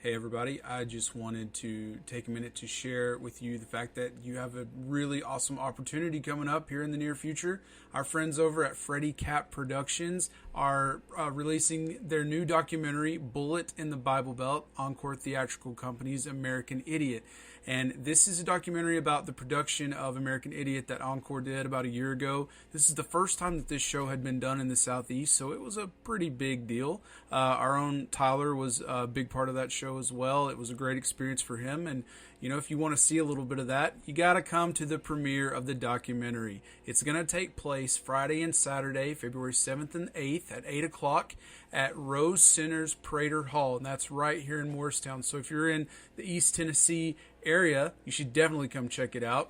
Hey everybody, I just wanted to take a minute to share with you the fact that you have a really awesome opportunity coming up here in the near future. Our friends over at Freddy Cap Productions are releasing their new documentary, Bullet in the Bible Belt, Encore Theatrical Company's American Idiot. And this is a documentary about the production of American Idiot that Encore did about a year ago. This is the first time that this show had been done in the Southeast, so it was a pretty big deal. Our own Tyler was a big part of that show as well. It was a great experience for him. And, if you want to see a little bit of that, you got to come to the premiere of the documentary. It's going to take place Friday and Saturday, February 7th and 8th at 8 o'clock at Rose Center's Prater Hall. And that's right here in Morristown. So if you're in the East Tennessee area, you should definitely come check it out.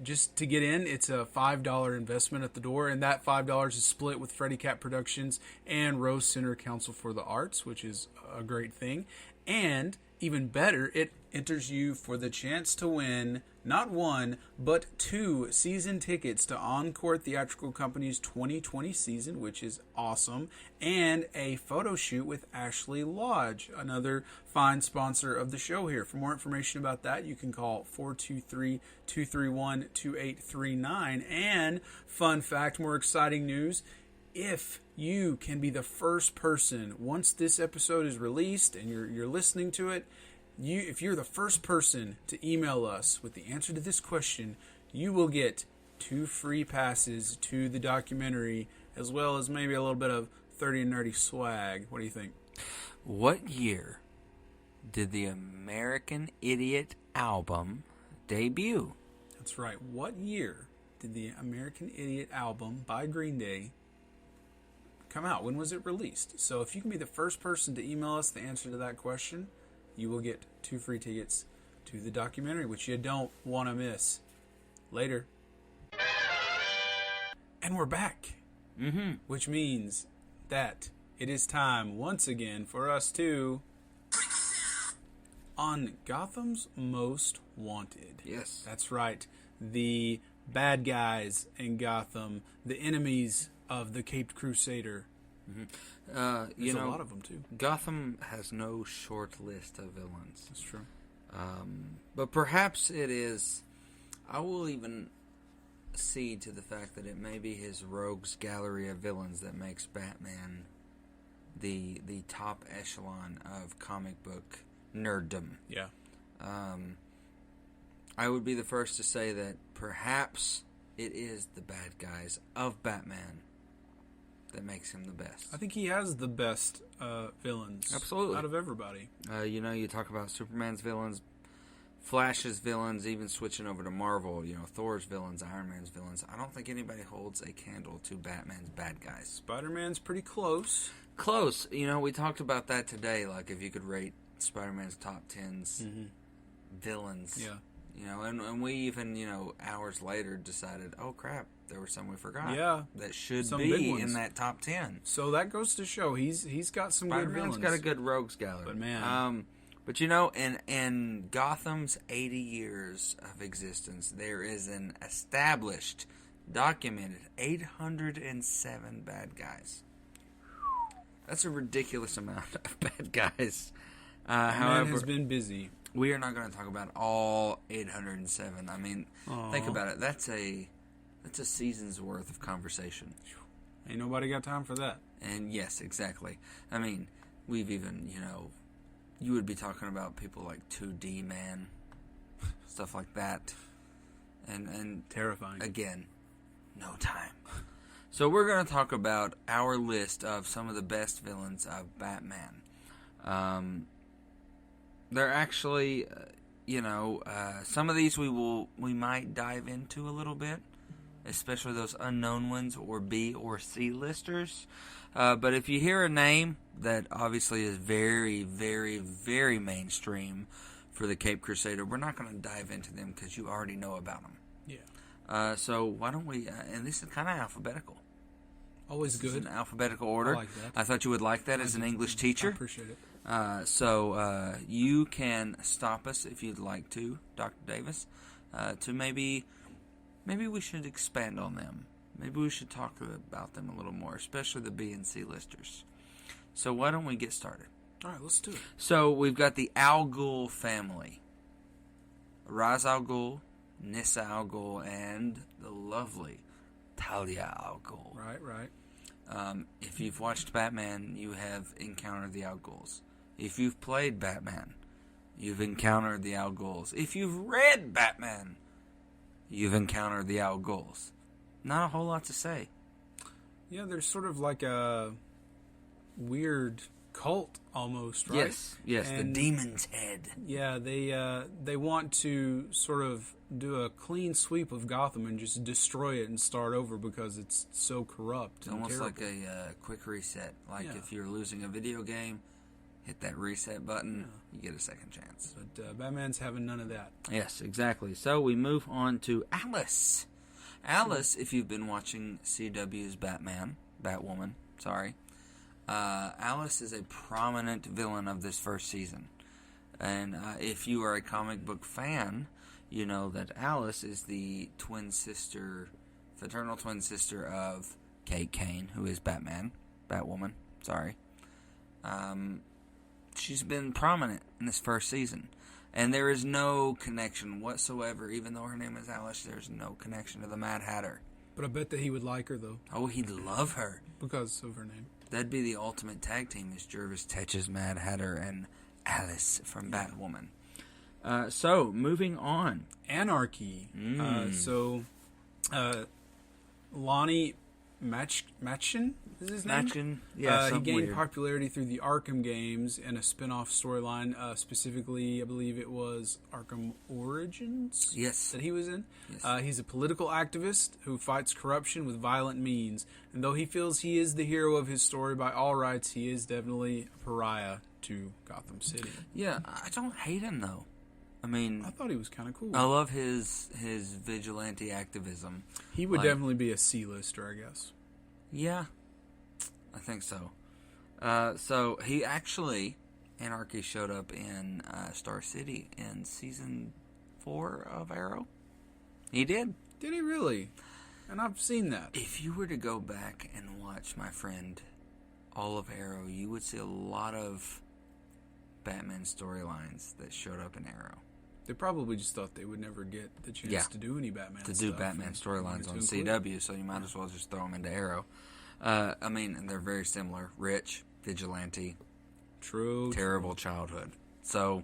Just to get in, it's a $5 investment at the door, and that $5 is split with Freddy Cat Productions and Rose Center Council for the Arts, which is a great thing. And even better, it enters you for the chance to win not one, but 2 season tickets to Encore Theatrical Company's 2020 season, which is awesome, and a photo shoot with Ashley Lodge, another fine sponsor of the show here. For more information about that, you can call 423-231-2839. And fun fact, more exciting news, if you can be the first person, once this episode is released and you're listening to it, if you're the first person to email us with the answer to this question, you will get 2 free passes to the documentary, as well as maybe a little bit of 30 and Nerdy swag. What do you think? What year did the American Idiot album debut? That's right. What year did the American Idiot album by Green Day come out? When was it released? So if you can be the first person to email us the answer to that question, you will get 2 free tickets to the documentary, which you don't want to miss. Later. And we're back. Which means that it is time once again for us to... on Gotham's Most Wanted. Yes. That's right. The bad guys in Gotham, the enemies of the Caped Crusader. There's a lot of them, too. Gotham has no short list of villains. That's true. But perhaps it is... I will even cede to the fact that it may be his rogues gallery of villains that makes Batman the top echelon of comic book nerddom. Yeah. I would be the first to say that perhaps it is the bad guys of Batman that makes him the best. I think he has the best villains. Absolutely. Out of everybody. You talk about Superman's villains, Flash's villains, even switching over to Marvel, Thor's villains, Iron Man's villains. I don't think anybody holds a candle to Batman's bad guys. Spider-Man's pretty close. Close. We talked about that today, like if you could rate Spider-Man's top 10s villains. Yeah. And we even, hours later decided, oh crap, there were some we forgot. Yeah. That should Some big be ones. in that top 10. So that goes to show he's got some good Spider-Man's villains. got a good rogues gallery. But man. But in Gotham's 80 years of existence, there is an established, documented 807 bad guys. That's a ridiculous amount of bad guys. Man However, has been busy. we are not going to talk about all 807. I mean, think about it. That's a season's worth of conversation. Ain't nobody got time for that. And yes, exactly. I mean, we've even, you would be talking about people like 2D Man, stuff like that. And Terrifying. again, no time. So we're going to talk about our list of some of the best villains of Batman. They're actually, some of these we might dive into a little bit, especially those unknown ones or B or C listers. But if you hear a name that obviously is very, very, very mainstream for the Cape Crusader, we're not going to dive into them because you already know about them. Yeah. So why don't we, and this is kind of alphabetical. Always This is good. in alphabetical order. I like that. I thought you would like that as an English teacher. I appreciate it. So you can stop us if you'd like to, Dr. Davis, to maybe we should expand on them. Maybe we should talk about them a little more, especially the B and C listers. So why don't we get started? All right, let's do it. So we've got the Al Ghul family. Ra's al Ghul, Nissa al Ghul, and the lovely Talia al Ghul. Right. If you've watched Batman, you have encountered the Al Ghuls. If you've played Batman, you've encountered the Al Ghuls. If you've read Batman, you've encountered the Al Ghuls. Not a whole lot to say. Yeah, there's sort of like a weird cult almost, right? Yes, the And Demon's Head. Yeah, they want to sort of do a clean sweep of Gotham and just destroy it and start over because it's so corrupt. It's and almost terrible. like a quick reset. Like Yeah. if you're losing a video game, hit that reset button, you get a second chance. But Batman's having none of that. Yes, exactly. So we move on to Alice. Alice, if you've been watching CW's Batwoman, Alice is a prominent villain of this first season. And if you are a comic book fan, you know that Alice is the fraternal twin sister of Kate Kane, who is Batwoman. She's been prominent in this first season. And there is no connection whatsoever, even though her name is Alice, there's no connection to the Mad Hatter. But I bet that he would like her, though, Oh, he'd love her. because of her name. That'd be the ultimate tag team, is Jervis Tetch's Mad Hatter and Alice from Batwoman. So, moving on. Anarchy. Lonnie Matchin is his name? Matchin, yeah, he something gained weird. popularity through the Arkham games and a spin-off storyline, specifically, I believe it was Arkham Origins Yes. that he was in. Yes. He's a political activist who fights corruption with violent means. And though he feels he is the hero of his story by all rights, he is definitely a pariah to Gotham City. Yeah, I don't hate him, though. I mean, I thought he was kind of cool. I love his vigilante activism. He would like- definitely be a C-lister, I guess. Yeah, I think so. So he actually, Anarchy showed up in Star City in season 4 of Arrow. He did. Did he really? And I've seen that. If you were to go back and watch, my friend, all of Arrow, you would see a lot of Batman storylines that showed up in Arrow. They probably just thought they would never get the chance Yeah. to do any Batman To stuff do Batman and storylines wanted on to include it. CW, so you might as well just throw them into Arrow. I mean, and they're very similar. Rich, vigilante, True. terrible childhood. So,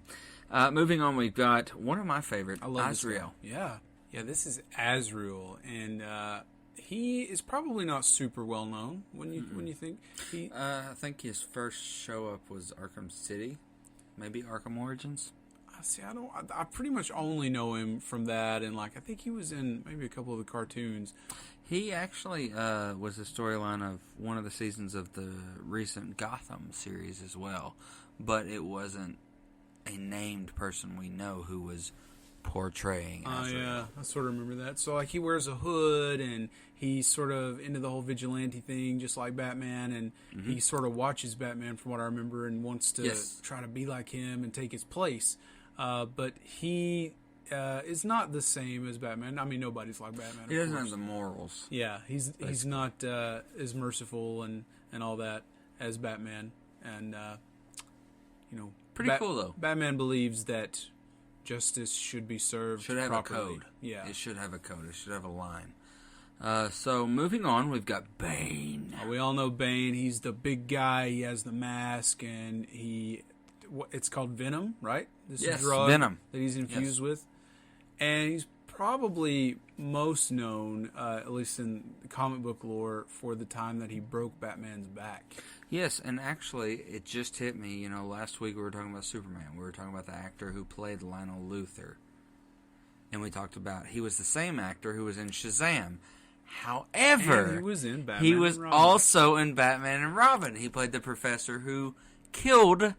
moving on, we've got one of my favorite, I love this guy. Azrael. Yeah, this is Azrael, and he is probably not super well known when you think he. I think his first show up was Arkham City, maybe Arkham Origins. See, I pretty much only know him from that, and I think he was in maybe a couple of the cartoons. He actually was the storyline of one of the seasons of the recent Gotham series as well, but it wasn't a named person we know who was portraying Azrael. Yeah, I sort of remember that. So he wears a hood, and he's sort of into the whole vigilante thing, just like Batman, and he sort of watches Batman from what I remember and wants to try to be like him and take his place. But he is not the same as Batman. I mean, nobody's like Batman. He of doesn't course. have the morals. Yeah, he's not as merciful and all that. as Batman, and Pretty cool, though. Batman believes that justice should be served. Should have properly. a code. Yeah, It should have a code. It should have a line. So moving on, we've got Bane. We all know Bane. He's the big guy. He has the mask, and it's called Venom, right? This Yes, drug Venom. that he's infused with. And he's probably most known, at least in the comic book lore, for the time that he broke Batman's back. Yes, and actually, it just hit me. Last week we were talking about Superman. We were talking about the actor who played Lionel Luthor. And we talked about he was the same actor who was in Shazam. However, And he was in Batman he was and Robin. also in Batman and Robin. He played the professor who killed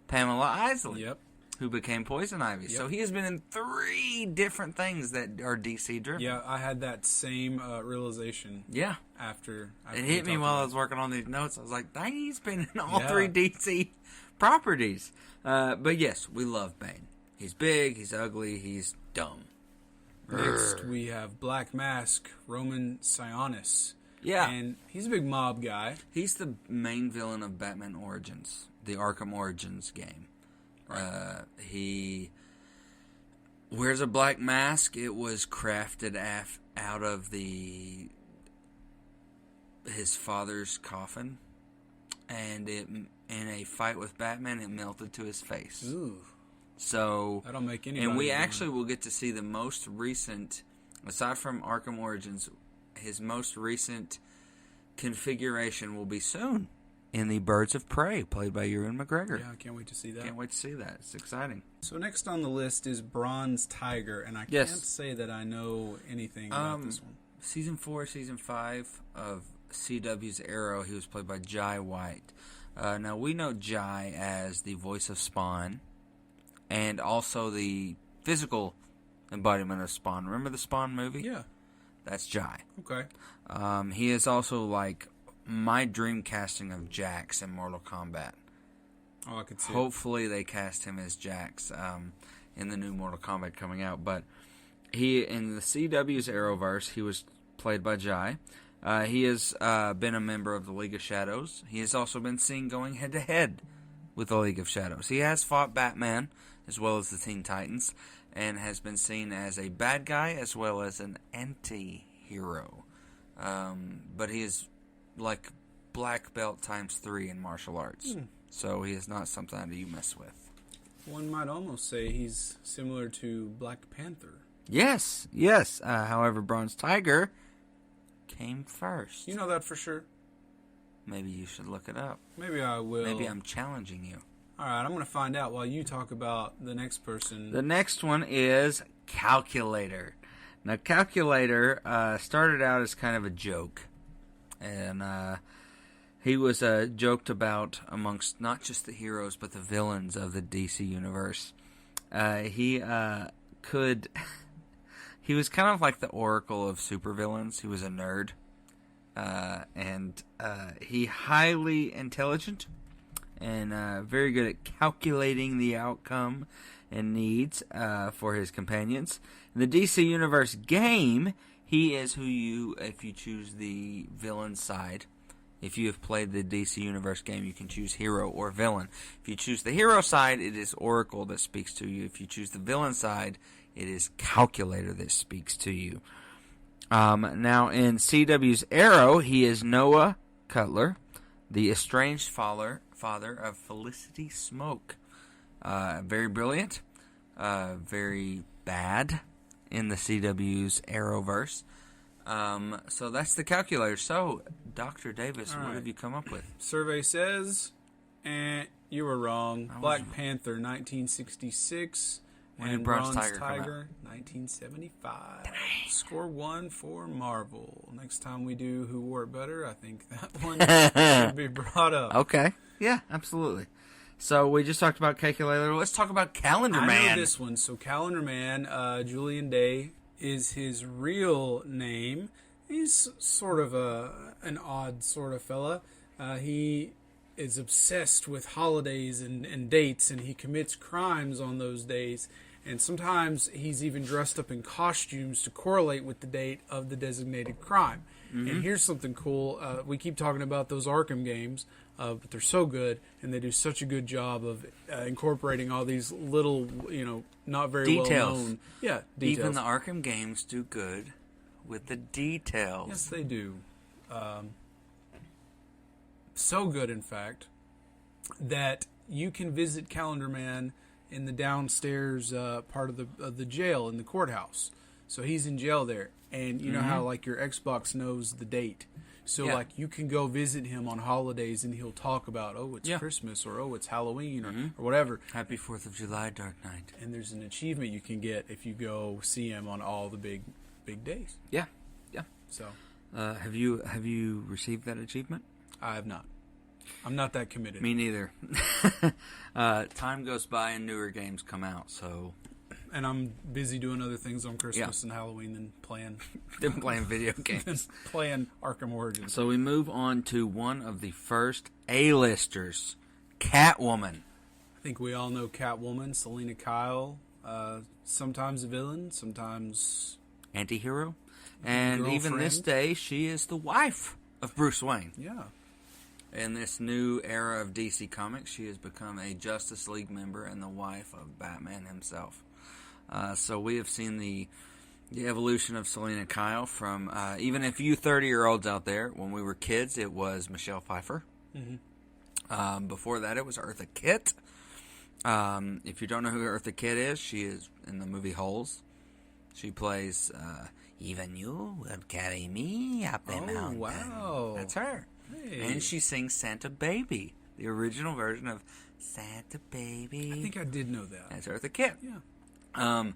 Pamela Isley, Yep. who became Poison Ivy. So he has been in 3 different things that are DC driven. Yeah, I had that same realization Yeah. after It we hit me talked while about I was working on these notes. I was like, dang, he's been in all Yeah. 3 DC properties. But yes, we love Bane. He's big, he's ugly, he's dumb. Next, we have Black Mask, Roman Sionis. Yeah. And he's a big mob guy. He's the main villain of Batman Origins, the Arkham Origins game. He wears a black mask. It was crafted out of his father's coffin, and in a fight with Batman, it melted to his face. Ooh. So That'll make anybody. and we want. actually will get to see the most recent, aside from Arkham Origins, his most recent configuration will be soon in the Birds of Prey, played by Ewan McGregor. Yeah, I can't wait to see that. Can't wait to see that. It's exciting. So next on the list is Bronze Tiger, and I Yes. can't say that I know anything about this one. Season 4, Season 5 of CW's Arrow, he was played by Jai White. Now, we know Jai as the voice of Spawn, and also the physical embodiment of Spawn. Remember the Spawn movie? Yeah. That's Jai. Okay. He is also like my dream casting of Jax in Mortal Kombat. Oh, I could see. Hopefully they cast him as Jax in the new Mortal Kombat coming out. But he, in the CW's Arrowverse, he was played by Jai. He has been a member of the League of Shadows. He has also been seen going head-to-head with the League of Shadows. He has fought Batman as well as the Teen Titans, and has been seen as a bad guy as well as an anti-hero. But he is like black belt times 3 in martial arts. So he is not something that you mess with. One might almost say he's similar to Black Panther. Yes. However, Bronze Tiger came first. You know that for sure? Maybe you should look it up. Maybe I will. Maybe I'm challenging you. All right, I'm going to find out while you talk about the next person. The next one is Calculator. Now, Calculator started out as kind of a joke. And he was joked about amongst not just the heroes, but the villains of the DC universe. He was kind of like the Oracle of supervillains. He was a nerd. And he highly intelligent and very good at calculating the outcome and needs for his companions. In the DC Universe game, he is who if you choose the villain side, if you have played the DC Universe game, you can choose hero or villain. If you choose the hero side, it is Oracle that speaks to you. If you choose the villain side, it is Calculator that speaks to you. Now, in CW's Arrow, he is Noah Cutler, the estranged father of Felicity Smoke. Very brilliant, very bad in the CW's Arrowverse. So that's the Calculator. So, Dr. Davis, All what right. have you come up with? Survey says, you were wrong. Black Panther, 1966. When did and Bronze Bronze Tiger come out? Tiger, 1975. Score 1 for Marvel. Next time we do Who Wore It Better, I think that one should be brought up. Okay. Yeah, absolutely. So, we just talked about Calculator. Let's talk about Calendar I Man. know this one. So Calendar Man, Julian Day is his real name. He's sort of an odd sort of fella. He is obsessed with holidays and dates, and he commits crimes on those days. And sometimes he's even dressed up in costumes to correlate with the date of the designated crime. And here's something cool. We keep talking about those Arkham games, but they're so good, and they do such a good job of incorporating all these little, not very Details. well known. Yeah, details. Even the Arkham games do good with the details. Yes, they do. So good, in fact, that you can visit Calendar Man in the downstairs part of the jail in the courthouse. So he's in jail there, and you know how like your Xbox knows the date. So like you can go visit him on holidays, and he'll talk about it's Christmas or it's Halloween or whatever. Happy 4th of July, Dark Knight. And there's an achievement you can get if you go see him on all the big days. Yeah. So Have you received that achievement? I have not. I'm not that committed. Me neither. Time goes by and newer games come out, so... And I'm busy doing other things on Christmas and Halloween than playing... playing video games. playing Arkham Origins. So we move on to one of the first A-listers, Catwoman. I think we all know Catwoman, Selena Kyle. Sometimes a villain, sometimes... Anti-hero. And even this Girlfriend. day, she is the wife of Bruce Wayne. Yeah. In this new era of DC Comics, she has become a Justice League member and the wife of Batman himself. So we have seen the evolution of Selena Kyle from, even if you 30-year-olds out there, when we were kids, it was Michelle Pfeiffer. Before that, it was Eartha Kitt. If you don't know who Eartha Kitt is, she is in the movie Holes. She plays, even you will carry me up the mountain. Wow. That's her. Hey. And she sings Santa Baby, the original version of Santa Baby. I think I did know that. That's Eartha Kitt. Yeah.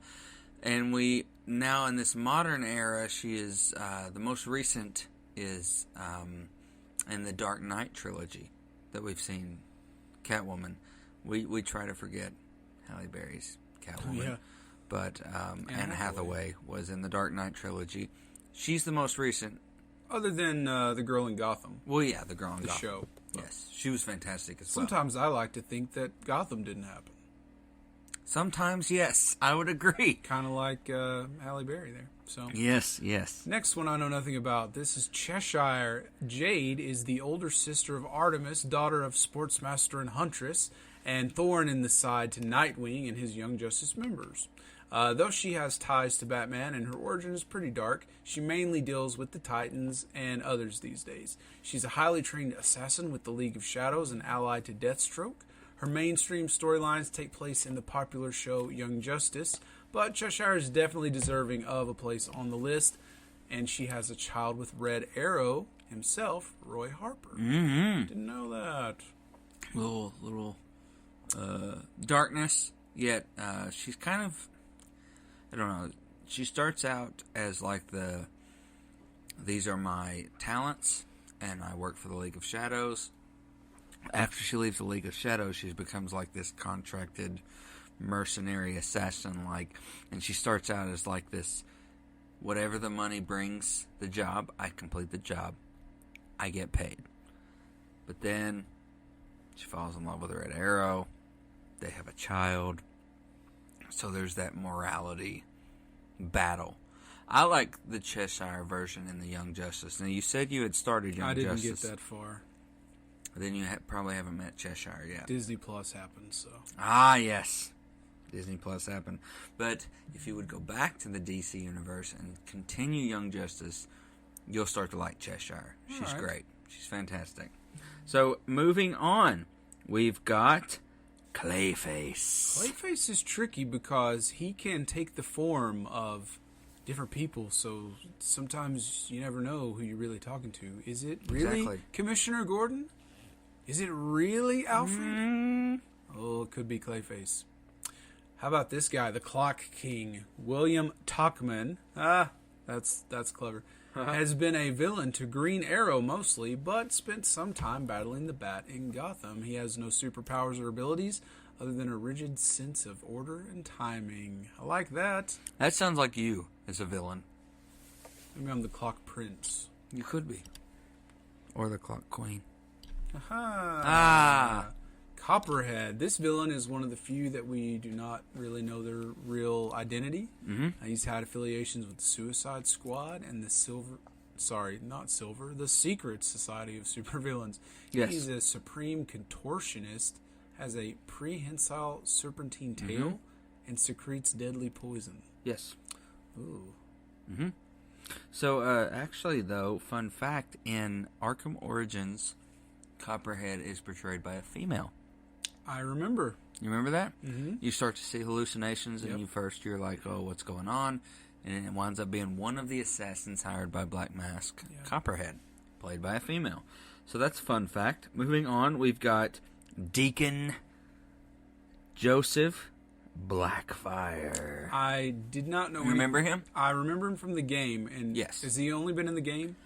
And we, now in this modern era, she is, the most recent is in the Dark Knight trilogy that we've seen, Catwoman. We try to forget Halle Berry's Catwoman. Yeah. But Anne Hathaway was in the Dark Knight trilogy. She's the most recent. Other than the girl in Gotham. Well, yeah, the girl in The Gotham. show. Yes, she was fantastic as Sometimes I like to think that Gotham didn't happen. well. Sometimes, yes, I would agree. Kind of like Halle Berry there. So Yes. next one I know nothing about. This is Cheshire. Jade is the older sister of Artemis, daughter of Sportsmaster and Huntress, and thorn in the side to Nightwing and his Young Justice members. Though she has ties to Batman and her origin is pretty dark, she mainly deals with the Titans and others these days. She's a highly trained assassin with the League of Shadows and allied to Deathstroke. Her mainstream storylines take place in the popular show Young Justice, but Cheshire is definitely deserving of a place on the list, and she has a child with Red Arrow himself, Roy Harper. Didn't know that. Little darkness, yet she's kind of, I don't know, she starts out as like these are my talents, and I work for the League of Shadows. After she leaves the League of Shadows, she becomes like this contracted mercenary assassin, and she starts out as like this, whatever the money brings the job, I complete the job, I get paid. But then she falls in love with Red Arrow, they have a child, so there's that morality battle. I like the Cheshire version in the Young Justice. Now, you said you had started Young Justice. I didn't get that far. Then you probably haven't met Cheshire yet. Disney Plus happened, so. Ah, yes. Disney Plus happened. But if you would go back to the DC universe and continue Young Justice, you'll start to like Cheshire. She's great. She's fantastic. So, moving on, we've got Clayface. Clayface is tricky because he can take the form of different people, so sometimes you never know who you're really talking to. Is it really Commissioner Gordon? Is it really Alfred? Oh, it could be Clayface. How about this guy, the Clock King, William Tachman? That's clever. Has been a villain to Green Arrow mostly, but spent some time battling the Bat in Gotham. He has no superpowers or abilities other than a rigid sense of order and timing. I like that. That sounds like you as a villain. Maybe I'm the Clock Prince. You could be. Or the Clock Queen. Aha. Copperhead. This villain is one of the few that we do not really know their real identity. Mm-hmm. He's had affiliations with the Suicide Squad and the the Secret Society of Supervillains. Yes. He's a supreme contortionist, has a prehensile serpentine tail, and secretes deadly poison. Yes. Ooh. Mm-hmm. So, actually, though, fun fact, in Arkham Origins, Copperhead is portrayed by a female. I remember. You remember that? Mm-hmm. You start to see hallucinations, and you're like, oh, what's going on? And it winds up being one of the assassins hired by Black Mask, Copperhead, played by a female. So that's a fun fact. Moving on, we've got Deacon Joseph Blackfire. I did not know. Remember him? I remember him from the game. And yes. Has he only been in the game?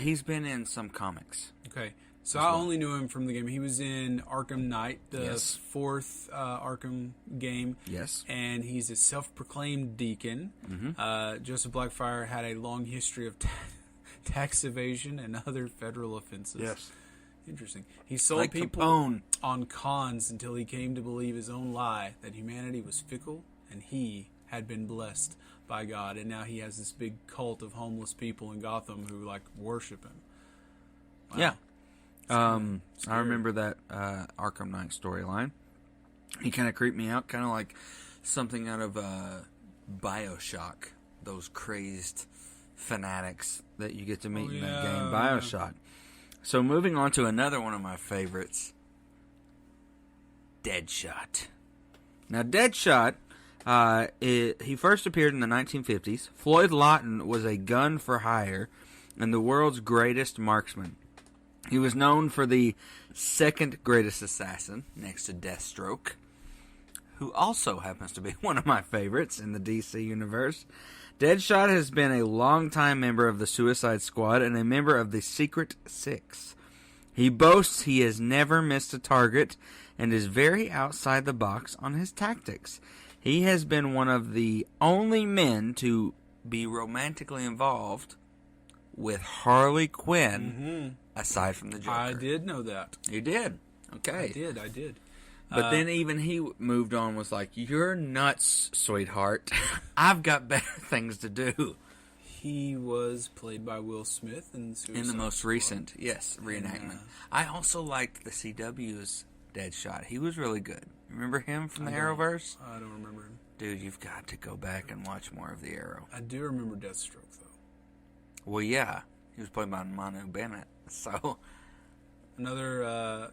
He's been in some comics. Okay. So I only knew him from the game. He was in Arkham Knight, the Yes. fourth Arkham game. Yes. And he's a self-proclaimed deacon. Mm-hmm. Joseph Blackfire had a long history of tax evasion and other federal offenses. Yes. Interesting. He sold Like people Capone. on cons until he came to believe his own lie that humanity was fickle and he had been blessed by God. And now he has this big cult of homeless people in Gotham who like worship him. Wow. Yeah. Scary. I remember that Arkham Knight storyline. He kind of creeped me out, kind of like something out of BioShock. Those crazed fanatics that you get to meet in that game, BioShock. So moving on to another one of my favorites, Deadshot. Now, Deadshot, he first appeared in the 1950s. Floyd Lawton was a gun for hire and the world's greatest marksman. He was known for the second greatest assassin, next to Deathstroke, who also happens to be one of my favorites in the DC universe. Deadshot has been a longtime member of the Suicide Squad and a member of the Secret Six. He boasts he has never missed a target and is very outside the box on his tactics. He has been one of the only men to be romantically involved with Harley Quinn, aside from the Joker. I did know that. You did? Okay. I did. But then even he moved on, was like, you're nuts, sweetheart. I've got better things to do. He was played by Will Smith in Suicide In the most Squad. recent, reenactment. I also liked the CW's Deadshot. He was really good. Remember him from the Arrowverse? I don't remember him. Dude, you've got to go back and watch more of the Arrow. I do remember Deathstroke, though. Well, yeah. He was played by Manu Bennett. So, another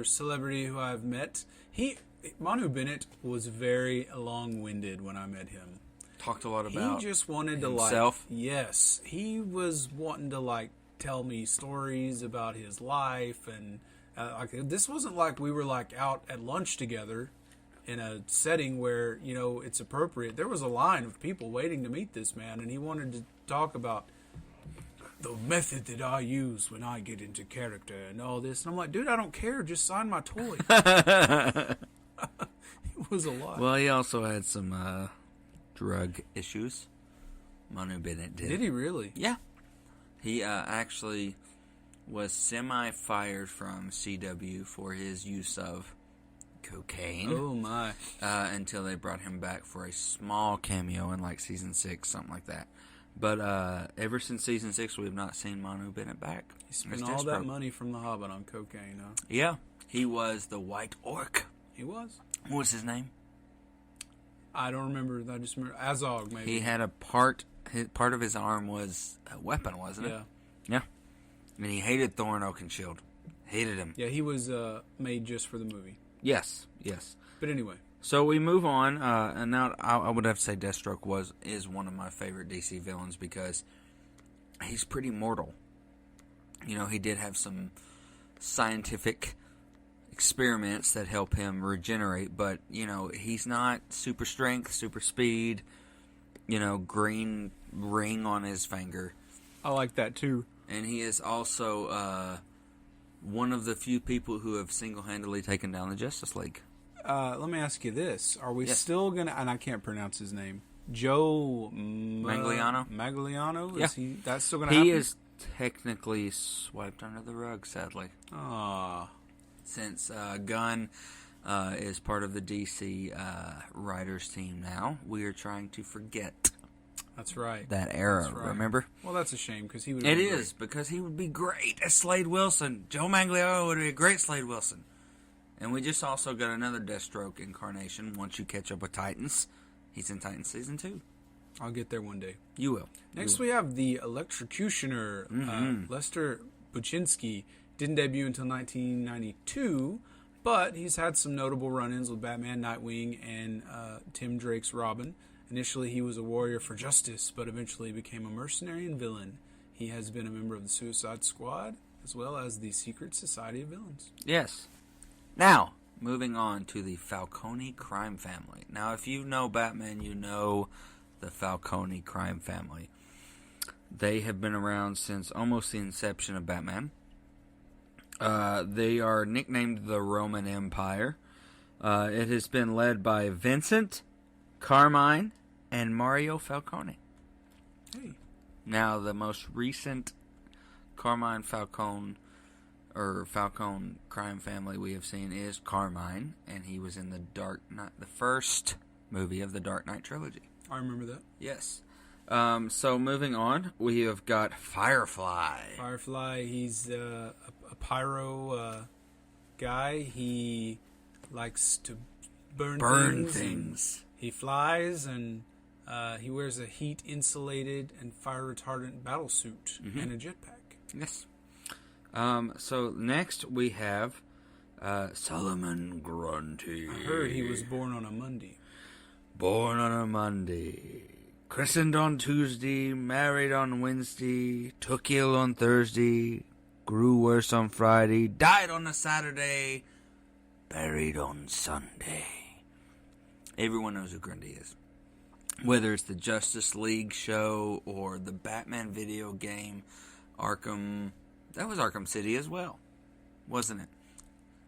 celebrity who I've met. Manu Bennett was very long-winded when I met him. talked a lot about He just wanted himself. to yes, he was wanting to tell me stories about his life, and this wasn't like we were out at lunch together in a setting where it's appropriate. There was a line of people waiting to meet this man, and he wanted to talk about the method that I use when I get into character and all this. And I'm like, dude, I don't care. Just sign my toy. It was a lot. Well, he also had some drug issues. Manu Bennett did. Did he really? Yeah. He actually was semi-fired from CW for his use of cocaine. Oh, my. Until they brought him back for a small cameo in season 6, something like that. But ever since season 6, we have not seen Manu Bennett back. He spent all that money from The Hobbit on cocaine, huh? Yeah. He was the White Orc. He was? What was his name? I don't remember. I just remember Azog, maybe. He had a part of his arm was a weapon, wasn't it? Yeah. Yeah. And he hated Thorin Oakenshield. Hated him. Yeah, he was made just for the movie. Yes. But anyway. So we move on, and now I would have to say Deathstroke is one of my favorite DC villains because he's pretty mortal. He did have some scientific experiments that help him regenerate, but he's not super strength, super speed, green ring on his finger. I like that too. And he is also one of the few people who have single-handedly taken down the Justice League. Let me ask you this. Are we Yes. still going to... And I can't pronounce his name. Joe... Magliano? Magliano? Yeah. That's still going to happen? He is technically swiped under the rug, sadly. Aw. since Gunn is part of the DC writers team now, we are trying to forget That's right. that era, That's right. remember? Well, that's a shame because he would. It is, because he would be great as Slade Wilson. Joe Manganiello would be a great Slade Wilson. And we just also got another Deathstroke incarnation once you catch up with Titans. He's in Titans Season 2. I'll get there one day. You will. Next, we have the Electrocutioner, Lester Buczynski. Didn't debut until 1992, but he's had some notable run-ins with Batman, Nightwing, and Tim Drake's Robin. Initially, he was a warrior for justice, but eventually became a mercenary and villain. He has been a member of the Suicide Squad, as well as the Secret Society of Villains. Yes. Now, moving on to the Falcone crime family. Now, if you know Batman, you know the Falcone crime family. They have been around since almost the inception of Batman. They are nicknamed the Roman Empire. It has been led by Vincent, Carmine, and Mario Falcone. Hey. Now, the most recent Carmine Falcone crime family we have seen is Carmine, and he was in the first movie of the Dark Knight trilogy. I remember that. Yes. So moving on, we have got Firefly. Firefly, he's a pyro guy. He likes to burn things. He flies, and he wears a heat-insulated and fire-retardant battle suit and a jetpack. Yes. So next we have Solomon Grundy. I heard he was born on a Monday. Born on a Monday. Christened on Tuesday, married on Wednesday, took ill on Thursday, grew worse on Friday, died on a Saturday, buried on Sunday. Everyone knows who Grundy is. Whether it's the Justice League show or the Batman video game, Arkham... That was Arkham City as well, wasn't it?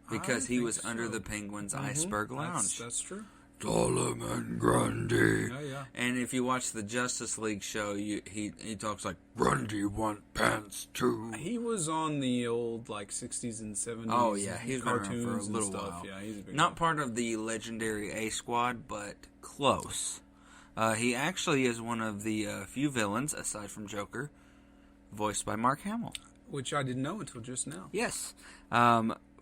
Because he was under the Penguin's Iceberg Lounge. That's true. Solomon Grundy. Yeah. And if you watch the Justice League show, he talks like, Grundy want pants too. He was on the old 60s and 70s. Oh yeah, he's been cartoons around for a and little stuff. while. Yeah, he's a big Not guy. part of the legendary A Squad, but close. He actually is one of the few villains, aside from Joker, voiced by Mark Hamill. Which I didn't know until just now. Yes.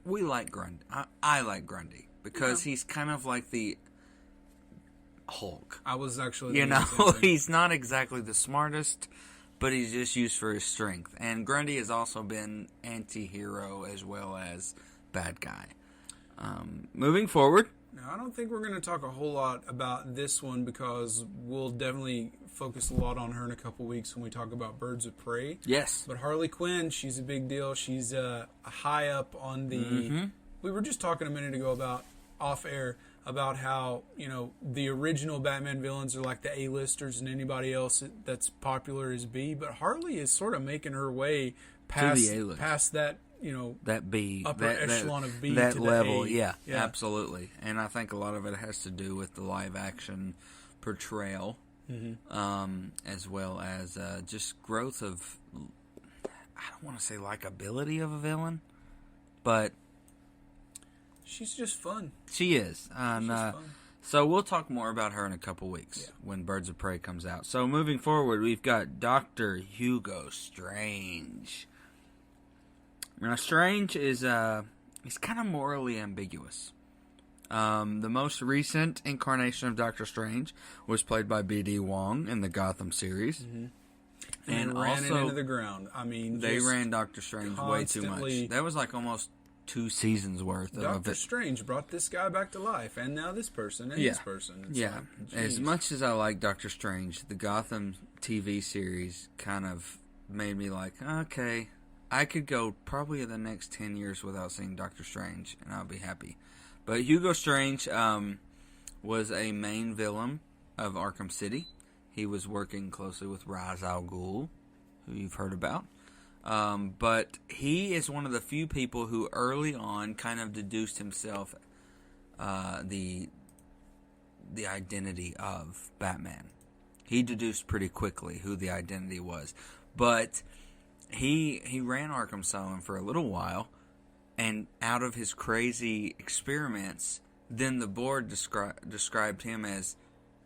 We like Grundy. I like Grundy because he's kind of like the Hulk. I was actually... He's not exactly the smartest, but he's just used for his strength. And Grundy has also been anti-hero as well as bad guy. Moving forward. Now, I don't think we're going to talk a whole lot about this one because we'll definitely focus a lot on her in a couple weeks when we talk about Birds of Prey. Yes. But Harley Quinn, she's a big deal. She's high up on the... We were just talking a minute ago about, off-air, about how, the original Batman villains are like the A-listers and anybody else that's popular is B. But Harley is sort of making her way past that, that B, upper echelon of B that to level. the A. Yeah, absolutely. And I think a lot of it has to do with the live action portrayal, as well as just growth of, I don't want to say likability of a villain, but she's just fun. she is. And, She's fun. so we'll talk more about her in a couple weeks when Birds of Prey comes out. So moving forward, we've got Dr. Hugo Strange. Now, Strange is he's kind of morally ambiguous. The most recent incarnation of Doctor Strange was played by B.D. Wong in the Gotham series. And ran it into the ground. I mean, they ran Doctor Strange way too constantly- much. That was like almost 2 seasons worth of Doctor it. Strange brought this guy back to life, and now this person, and this person. It's Yeah. like, As geez. much as I like Doctor Strange, the Gotham TV series kind of made me like, okay, I could go probably the next 10 years without seeing Doctor Strange, and I'll be happy. But Hugo Strange was a main villain of Arkham City. He was working closely with Ra's al Ghul, who you've heard about. But he is one of the few people who early on kind of deduced himself the identity of Batman. He deduced pretty quickly who the identity was. But he ran Arkham Asylum for a little while, And out of his crazy experiments, then the board described him as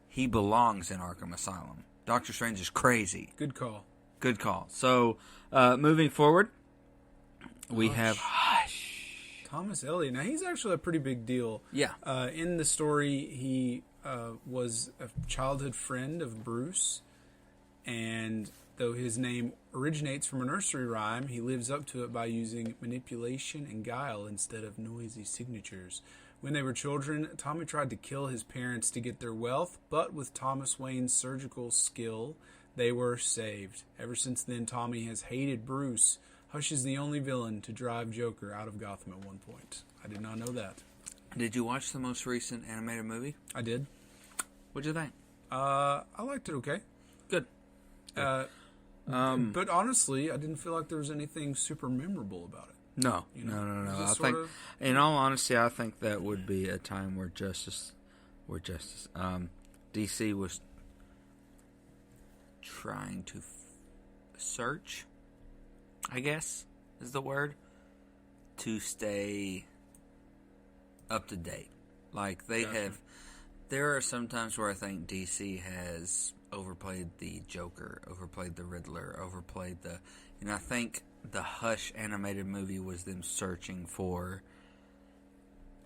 he belongs in Arkham Asylum. Doctor Strange is crazy. Good call. Good call. So, moving forward, we have Hush. Thomas Elliot. Now, he's actually a pretty big deal. Yeah. In the story, he was a childhood friend of Bruce, and though his name originates from a nursery rhyme, he lives up to it by using manipulation and guile instead of noisy signatures. When they were children, Tommy tried to kill his parents to get their wealth, but with Thomas Wayne's surgical skill, they were saved. Ever since then, Tommy has hated Bruce. Hush is the only villain to drive Joker out of Gotham at one point. I did not know that. Did you watch the most recent animated movie? I did. What'd you think? I liked it okay. Good. But honestly, I didn't feel like there was anything super memorable about it. No. I think, in all honesty, I think that would be a time where DC was trying to search, I guess is the word, to stay up to date. Like they have, there are some times where I think DC has overplayed the Joker, overplayed the Riddler, overplayed the, I think the Hush animated movie was them searching for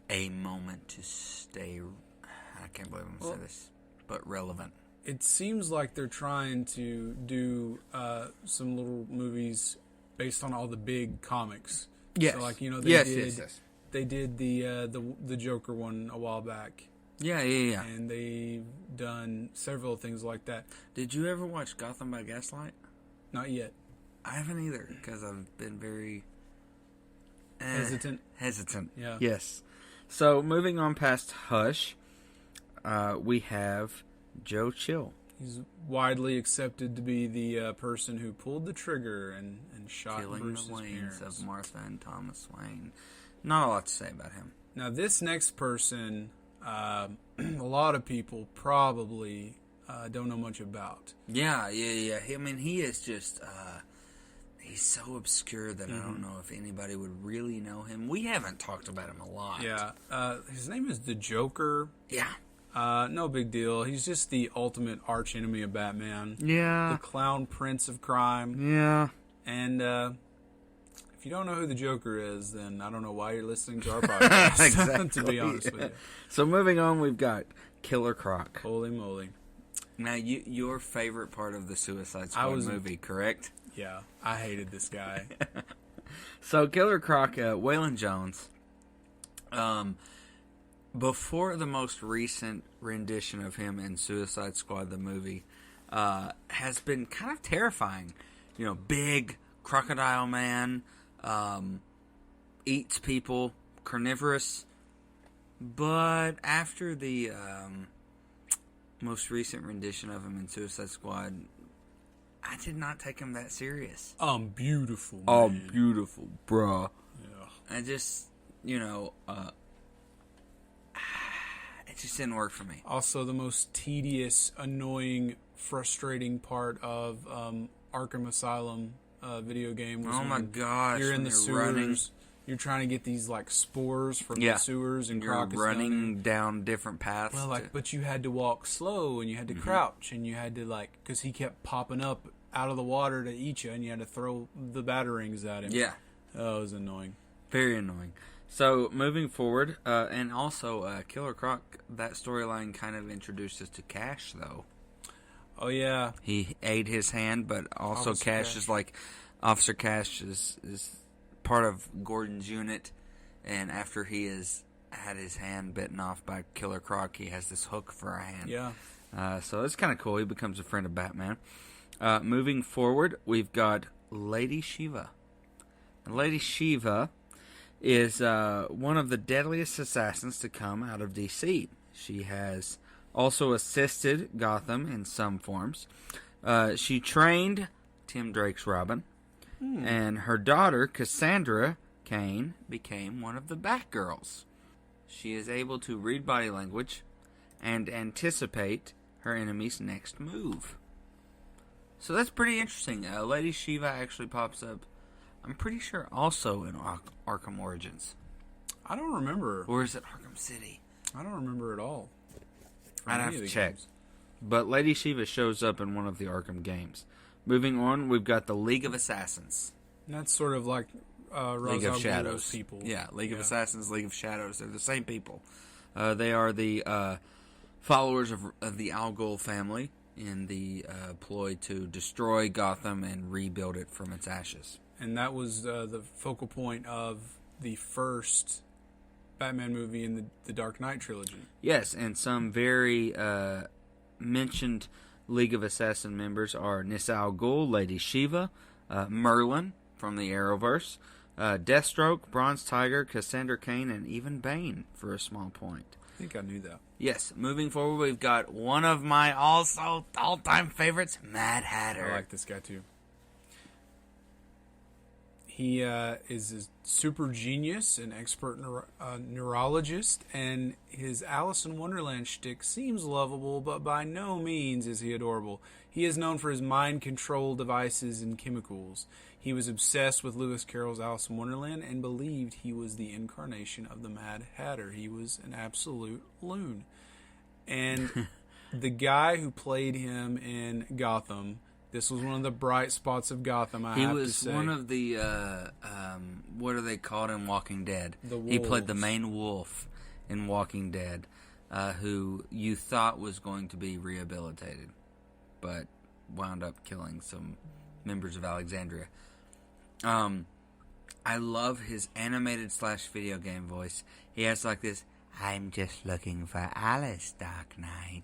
a moment to stay, I can't believe I'm saying this, but relevant. It seems like they're trying to do some little movies based on all the big comics. Yes. So like, they did the Joker one a while back. Yeah. And they've done several things like that. Did you ever watch Gotham by Gaslight? Not yet. I haven't either, because I've been very Hesitant. Yeah. Yes. So, moving on past Hush, we have Joe Chill. He's widely accepted to be the person who pulled the trigger and shot Killing Bruce's the Waynes parents. of Martha and Thomas Wayne. Not a lot to say about him. Now, this next person, a lot of people probably don't know much about. Yeah. I mean, he is just, he's so obscure that I don't know if anybody would really know him. We haven't talked about him a lot. Yeah. His name is the Joker. Yeah. No big deal. He's just the ultimate arch enemy of Batman. Yeah. The clown prince of crime. Yeah. And if you don't know who the Joker is, then I don't know why you're listening to our podcast. Exactly. To be honest with you. So moving on, we've got Killer Croc. Holy moly. Now, your favorite part of the Suicide Squad movie, correct? Yeah, I hated this guy. So Killer Croc, Waylon Jones, before the most recent rendition of him in Suicide Squad, the movie, has been kind of terrifying. Big crocodile man, eats people, carnivorous. But after the most recent rendition of him in Suicide Squad, I did not take him that serious. Beautiful, man. Oh, beautiful, bruh. Yeah. I just, it just didn't work for me. Also, the most tedious, annoying, frustrating part of Arkham Asylum video game was Oh my gosh, you're in when the you're sewers. running. You're trying to get these like spores from Yeah. the sewers, and You're Croc is running down different paths. Well, but you had to walk slow, and you had to crouch, and you had to because he kept popping up out of the water to eat you, and you had to throw the batarangs at him. Yeah. Oh, it was annoying. Very annoying. So, moving forward, and also Killer Croc, that storyline kind of introduced us to Cash, though. Oh, yeah. He ate his hand, but also Officer Cash Cash. is like, Officer Cash is part of Gordon's unit, and after he has had his hand bitten off by Killer Croc, he has this hook for a hand. Yeah. So it's kind of cool. He becomes a friend of Batman. Moving forward, we've got Lady Shiva. And Lady Shiva is one of the deadliest assassins to come out of DC. She has also assisted Gotham in some forms. She trained Tim Drake's Robin. And her daughter, Cassandra Cain, became one of the Batgirls. She is able to read body language and anticipate her enemy's next move. So that's pretty interesting. Lady Shiva actually pops up I'm pretty sure also in Arkham Origins. I don't remember. Or is it Arkham City? I don't remember at all. I'd have to check. But Lady Shiva shows up in one of the Arkham games. Moving on, we've got the League of Assassins. And that's sort of like League of Shadows people. Yeah, League of Assassins, League of Shadows. They're the same people. They are the followers of the Al Ghul family in the ploy to destroy Gotham and rebuild it from its ashes. And that was the focal point of the first Batman movie in the Dark Knight trilogy. Yes, and some very mentioned League of Assassin members are Nissa Al Ghul, Lady Shiva, Merlin from the Arrowverse, Deathstroke, Bronze Tiger, Cassandra Cain, and even Bane for a small point. I think I knew that. Yes, moving forward, we've got one of my also all-time favorites, Mad Hatter. I like this guy too. He is a super genius, an expert neurologist, and his Alice in Wonderland shtick seems lovable, but by no means is he adorable. He is known for his mind control devices and chemicals. He was obsessed with Lewis Carroll's Alice in Wonderland and believed he was the incarnation of the Mad Hatter. He was an absolute loon. And the guy who played him in Gotham, this was one of the bright spots of Gotham, I have to say. He was one of the, what are they called in Walking Dead? The wolves. He played the main wolf in Walking Dead, who you thought was going to be rehabilitated, but wound up killing some members of Alexandria. I love his animated / video game voice. He has like this, "I'm just looking for Alice, Dark Knight."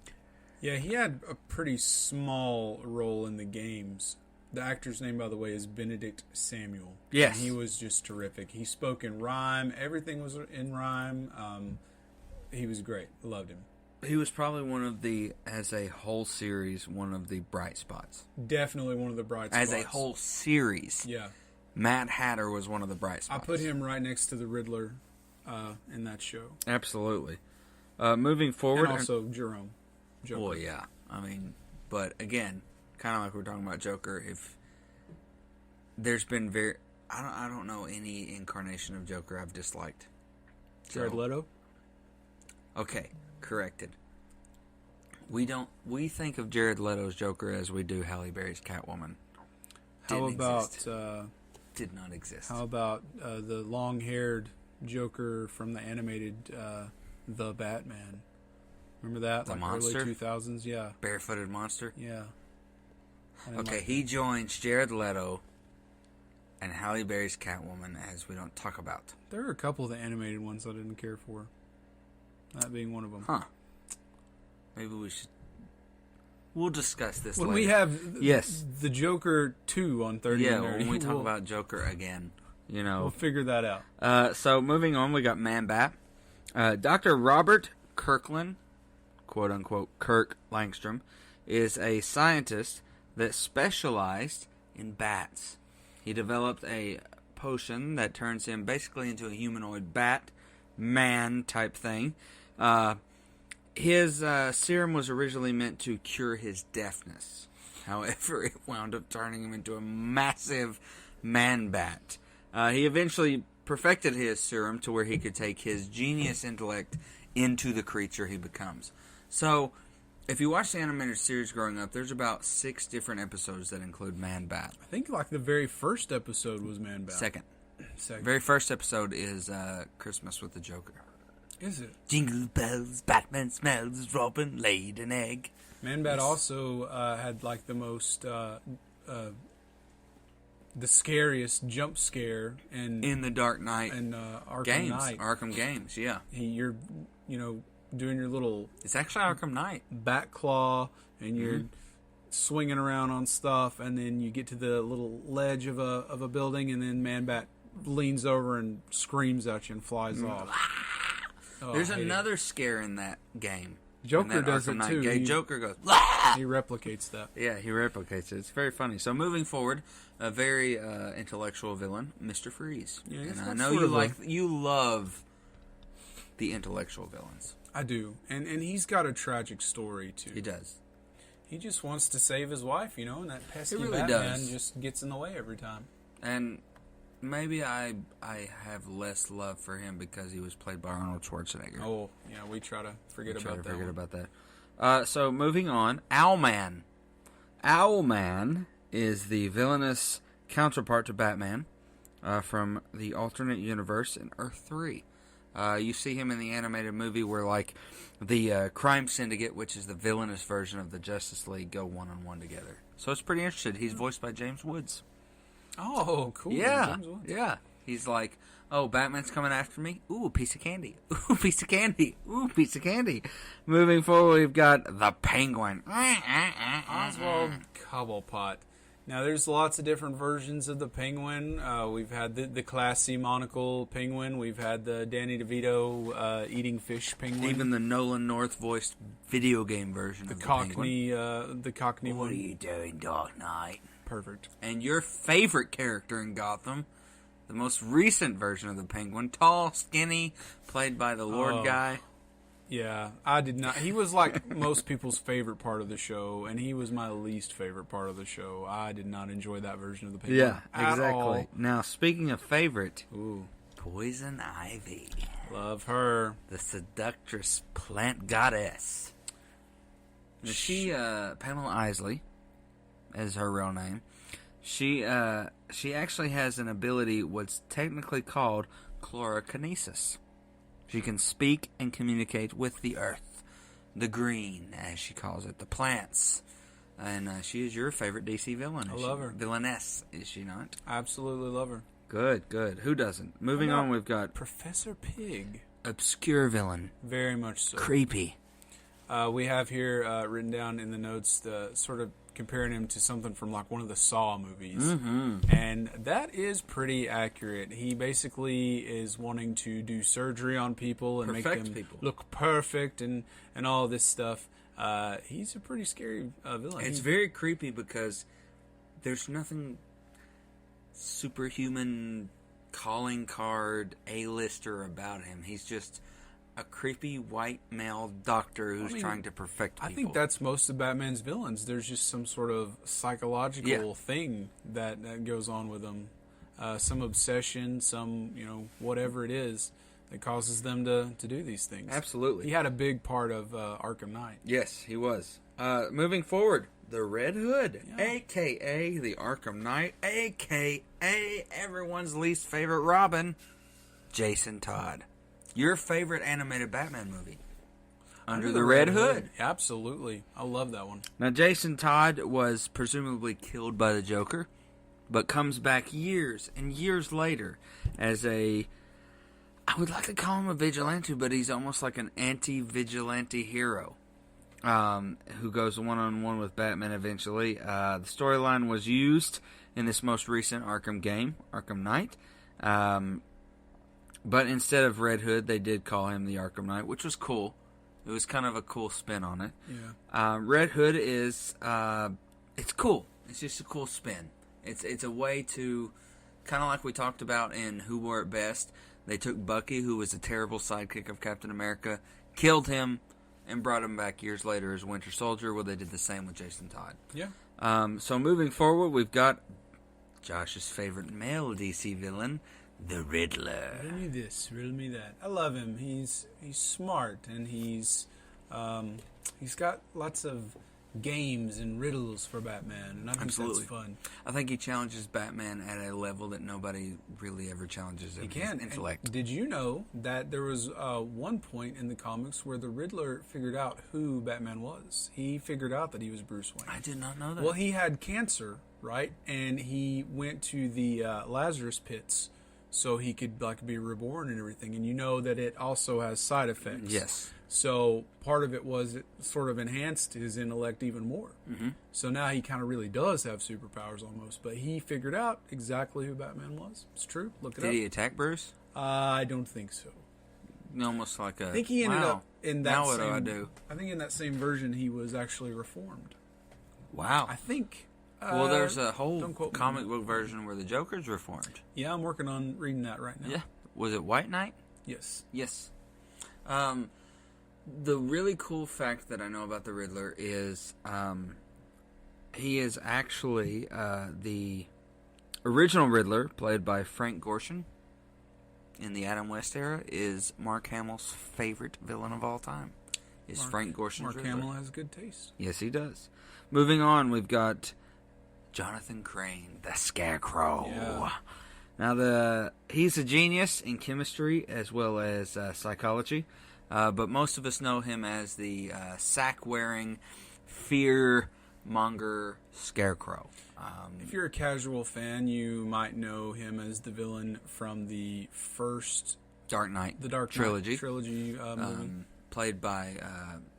Yeah, he had a pretty small role in the games. The actor's name, by the way, is Benedict Samuel. Yes. And he was just terrific. He spoke in rhyme. Everything was in rhyme. He was great. Loved him. He was probably one of the, as a whole series, one of the bright spots. Definitely one of the bright spots. As a whole series. Yeah. Mad Hatter was one of the bright spots. I put him right next to the Riddler in that show. Absolutely. Moving forward. And also Jerome. Joker. Well, yeah. I mean, but again, kind of like we were talking about Joker, if there's been I don't know any incarnation of Joker I've disliked. Jared Leto? Okay, corrected. We think of Jared Leto's Joker as we do Halle Berry's Catwoman. Did not exist. How about the long-haired Joker from the animated The Batman? Remember that? The like monster? Early 2000s, yeah. Barefooted monster? Yeah. Okay, he joins Jared Leto and Halle Berry's Catwoman as we don't talk about. There are a couple of the animated ones I didn't care for. That being one of them. Huh. Maybe we should... We'll discuss this when later. we have the Joker 2 on 30 and Nerdy, when we talk about Joker again, you know. We'll figure that out. So moving on, we got Man-Bat. Dr. Robert Kirkland, quote-unquote Kirk Langstrom, is a scientist that specialized in bats. He developed a potion that turns him basically into a humanoid bat man type thing. His serum was originally meant to cure his deafness. However, it wound up turning him into a massive man-bat. He eventually perfected his serum to where he could take his genius intellect into the creature he becomes. So, if you watch the animated series growing up, there's about 6 different episodes that include Man-Bat. I think like the very first episode was Man-Bat. Second. Very first episode is Christmas with the Joker. Is it? Jingle bells, Batman smells, Robin laid an egg. Man-Bat also had like the most, the scariest jump scare in the Dark Knight and Arkham games. Knight. Arkham games, yeah. You're, doing your little... It's actually Arkham Knight. Bat claw, and you're swinging around on stuff, and then you get to the little ledge of a building, and then Man-Bat leans over and screams at you and flies off. Oh, There's another scare in that game. Joker does it too. Joker goes, he replicates that. Yeah, he replicates it. It's very funny. So moving forward, a very intellectual villain, Mr. Freeze. Yeah, and I know you love the intellectual villains. I do, and he's got a tragic story too. He does. He just wants to save his wife, and that pesky really Batman does. just gets in the way every time. And maybe I have less love for him because he was played by Arnold Schwarzenegger. Oh, yeah, we try to forget about that. So moving on, Owlman. Owlman is the villainous counterpart to Batman from the alternate universe in Earth 3. You see him in the animated movie where, like, the crime syndicate, which is the villainous version of the Justice League, go one-on-one together. So it's pretty interesting. He's voiced by James Woods. Oh, cool. Yeah, James Woods. yeah. He's like, oh, Batman's coming after me? Ooh, a piece of candy. Ooh, piece of candy. Ooh, piece of candy. Moving forward, we've got the Penguin. Oswald Cobblepot. Now, there's lots of different versions of the Penguin. We've had the classy monocle Penguin. We've had the Danny DeVito eating fish Penguin. Even the Nolan North voiced video game version of the Cockney, Penguin. the Cockney What one. are you doing, Dark Knight? Perfect. And your favorite character in Gotham, the most recent version of the Penguin, tall, skinny, played by the Lord guy. Yeah, I did not. He was like most people's favorite part of the show, and he was my least favorite part of the show. I did not enjoy that version of the Penguin. Yeah, at exactly. all. Now, speaking of favorite, Ooh, Poison Ivy. love her. The seductress plant goddess. She, Pamela Isley, is her real name. She actually has an ability, what's technically called chlorokinesis. She can speak and communicate with the earth, the green, as she calls it, the plants. And she is your favorite DC villain. I love her. Villainess, is she not? Absolutely love her. Good, good. Who doesn't? Moving on, we've got Professor Pig. obscure villain. Very much so. Creepy. We have here written down in the notes the sort of comparing him to something from like one of the Saw movies. Mm-hmm. And that is pretty accurate. He basically is wanting to do surgery on people and Perfect make them people. look perfect and all this stuff. He's a pretty scary villain. It's very creepy because there's nothing superhuman calling card A-lister about him. He's just a creepy white male doctor who's trying to perfect people. I think that's most of Batman's villains. There's just some sort of psychological thing that goes on with them. Some obsession, some, whatever it is that causes them to do these things. Absolutely. He had a big part of Arkham Knight. Yes, he was. Moving forward, the Red Hood, a.k.a. the Arkham Knight, a.k.a. everyone's least favorite Robin, Jason Todd. Your favorite animated Batman movie? Under the Red Hood. Absolutely. I love that one. Now, Jason Todd was presumably killed by the Joker, but comes back years and years later as I would like to call him a vigilante, but he's almost like an anti-vigilante hero who goes one-on-one with Batman eventually. The storyline was used in this most recent Arkham game, Arkham Knight. But instead of Red Hood, they did call him the Arkham Knight, which was cool. It was kind of a cool spin on it. Yeah. Red Hood is, it's cool. It's just a cool spin. It's a way to, kind of like we talked about in Who Wore It Best. They took Bucky, who was a terrible sidekick of Captain America, killed him, and brought him back years later as Winter Soldier. Well, they did the same with Jason Todd. Yeah. So moving forward, we've got Josh's favorite male DC villain, the Riddler. Riddle me this, riddle me that. I love him. He's smart and he's got lots of games and riddles for Batman, and I think Absolutely. that's fun. I think he challenges Batman at a level that nobody really ever challenges him. He can. Intellect. And did you know that there was one point in the comics where the Riddler figured out who Batman was? He figured out that he was Bruce Wayne. I did not know that. Well, he had cancer, right? And he went to the Lazarus pits so he could be reborn and everything. And you know that it also has side effects. Yes. So part of it was it sort of enhanced his intellect even more. Mm-hmm. So now he kind of really does have superpowers almost. But he figured out exactly who Batman was. It's true. Look it up. Did he attack Bruce? I don't think so. Almost like a. I think he ended up in that now what same. do I do? I think in that same version he was actually reformed. Wow. I think. Well, there's a whole don't quote me comic on book version where the Joker's reformed. Yeah, I'm working on reading that right now. Yeah. Was it White Knight? Yes. Yes. The really cool fact that I know about the Riddler is he is actually the Original Riddler, played by Frank Gorshin in the Adam West era, is Mark Hamill's favorite villain of all time. Is Frank Gorshin's Mark Riddler. Hamill has good taste. Yes, he does. Moving on, we've got Jonathan Crane, the Scarecrow. Yeah. Now, he's a genius in chemistry as well as psychology, but most of us know him as the sack-wearing, fear-monger Scarecrow. If you're a casual fan, you might know him as the villain from the first Dark Knight, the Dark trilogy, Knight trilogy movie. played by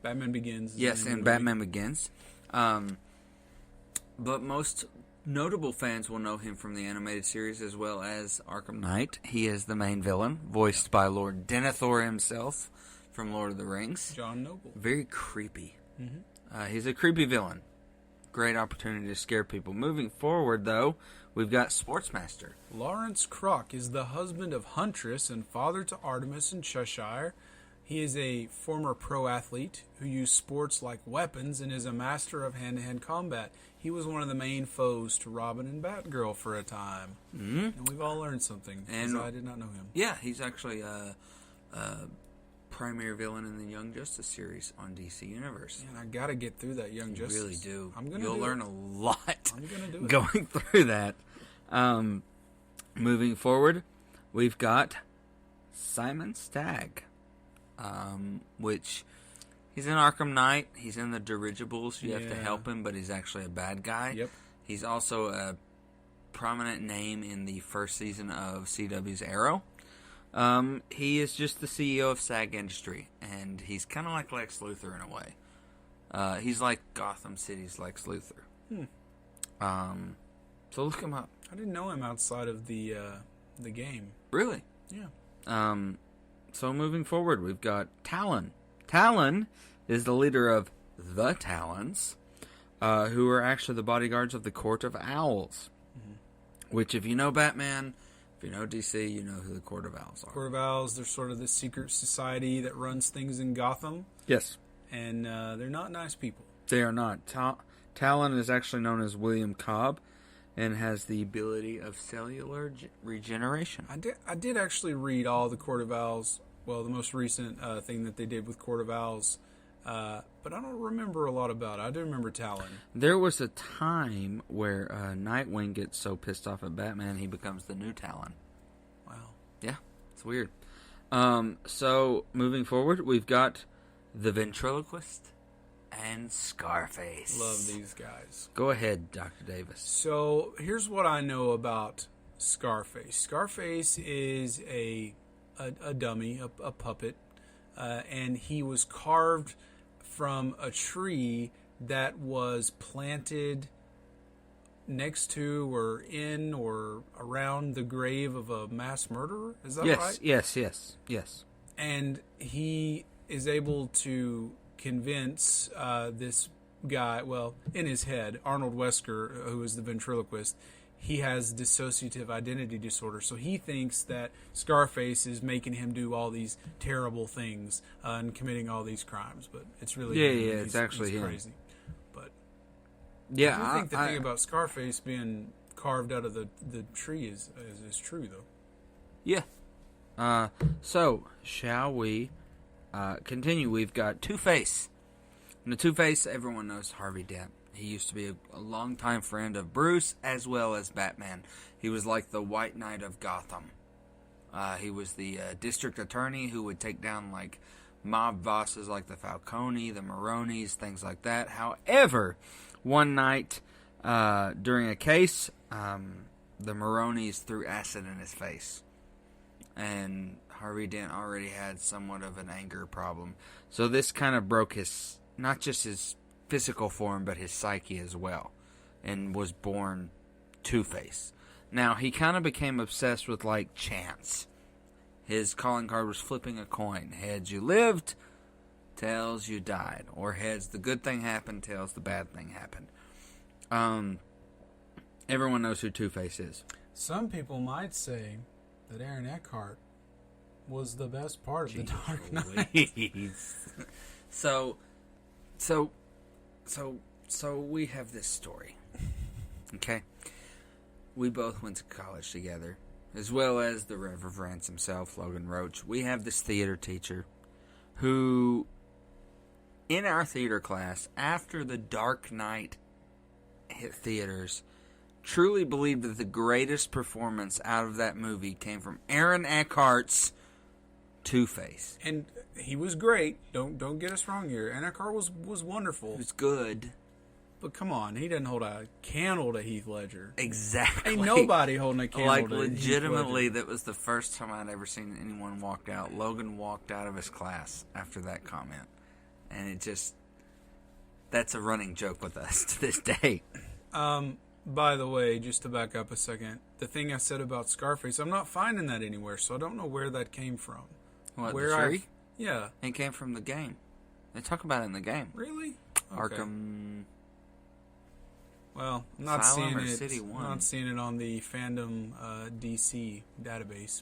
Batman Begins. yes, and Batman Begins. But most notable fans will know him from the animated series as well as Arkham Knight. He is the main villain, voiced by Lord Denethor himself from Lord of the Rings. John Noble. Very creepy. He's a creepy villain. Great opportunity to scare people. Moving forward, though, we've got Sportsmaster. Lawrence Crock is the husband of Huntress and father to Artemis in Cheshire. He is a former pro athlete who used sports like weapons and is a master of hand-to-hand combat. He was one of the main foes to Robin and Batgirl for a time. And we've all learned something, because I did not know him. Yeah, he's actually a primary villain in the Young Justice series on DC Universe. And I got to get through that Young Justice. You really do. I'm gonna You'll do learn it. a lot I'm going to do it. going through that. Moving forward, we've got Simon Stagg, which he's in Arkham Knight. He's in the Dirigibles. You have to Yeah. help him, but he's actually a bad guy. Yep. He's also a prominent name in the first season of CW's Arrow. He is just the CEO of SAG Industry, and he's kind of like Lex Luthor in a way. He's like Gotham City's Lex Luthor. So look him up. I didn't know him outside of the game. Really? Yeah. So moving forward, we've got Talon. Talon is the leader of the Talons, who are actually the bodyguards of the Court of Owls. Which, if you know Batman, if you know DC, you know who the Court of Owls are. Court of Owls, they're sort of the secret society that runs things in Gotham. Yes. And they're not nice people. They are not. Talon is actually known as William Cobb and has the ability of cellular regeneration. I did actually read all the Court of Owls, well, the most recent thing that they did with Court of Owls, but I don't remember a lot about it. I do remember Talon. There was a time where Nightwing gets so pissed off at Batman, he becomes the new Talon. Wow. Yeah, it's weird. So, moving forward, we've got the Ventriloquist and Scarface. Love these guys. Go ahead, Dr. Davis. So, here's what I know about Scarface. Scarface is a dummy, a puppet, and he was carved from a tree that was planted next to or in or around the grave of a mass murderer. Is that right? Yes. And he is able to convince this guy, well, in his head, Arnold Wesker, who is the ventriloquist, he has dissociative identity disorder. So he thinks that Scarface is making him do all these terrible things and committing all these crimes. But it's really him. It's actually he's him. crazy. But Yeah, I think the thing about Scarface being carved out of the tree is true, though. Yeah. So, shall we continue? We've got Two-Face. Now, Two-Face, everyone knows Harvey Dent. He used to be a longtime friend of Bruce as well as Batman. He was like the White Knight of Gotham. He was the district attorney who would take down like mob bosses like the Falcone, the Maronis, things like that. However, one night during a case, the Maronis threw acid in his face. And Harvey Dent already had somewhat of an anger problem. So this kind of broke his, not just his physical form, but his psyche as well, and was born Two-Face. Now, he kind of became obsessed with, like, chance. His calling card was flipping a coin. Heads, you lived. Tails, you died. Or heads, the good thing happened. Tails, the bad thing happened. Everyone knows who Two-Face is. Some people might say that Aaron Eckhart was the best part of the Dark Knight. So we have this story. Okay? we both went to college together, as well as the Reverend Rance himself, Logan Roach. We have this theater teacher who, in our theater class, after The Dark Knight hit theaters, truly believed that the greatest performance out of that movie came from Aaron Eckhart's Two-Face. And he was great. Don't get us wrong here. And Eckhart was wonderful. It was good. But come on, he doesn't hold a candle to Heath Ledger. Exactly. Ain't nobody holding a candle like, to legitimately, Heath Ledger. that was the first time I'd ever seen anyone walk out. Logan walked out of his class after that comment. And it just... That's a running joke with us to this day. By the way, just to back up a second, the thing I said about Scarface, I'm not finding that anywhere, so I don't know where that came from. What, where the tree? Yeah. It came from the game. They talk about it in the game. Really? Okay. Arkham... Well, I'm not Asylum seeing or it. City I'm 1? not seeing it on the fandom DC database.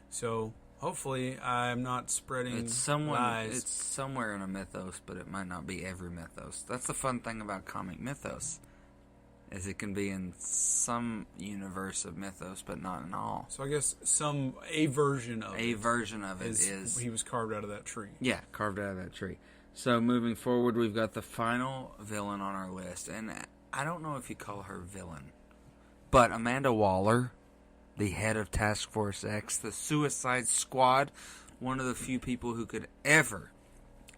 So hopefully, I'm not spreading It's lies. It's somewhere in a mythos, but it might not be every mythos. That's the fun thing about comic mythos, is it can be in some universe of mythos, but not in all. So I guess a version of A version of it is he was carved out of that tree. yeah, carved out of that tree. So moving forward, we've got the final villain on our list, and I don't know if you call her villain, but Amanda Waller, the head of Task Force X, the Suicide Squad, one of the few people who could ever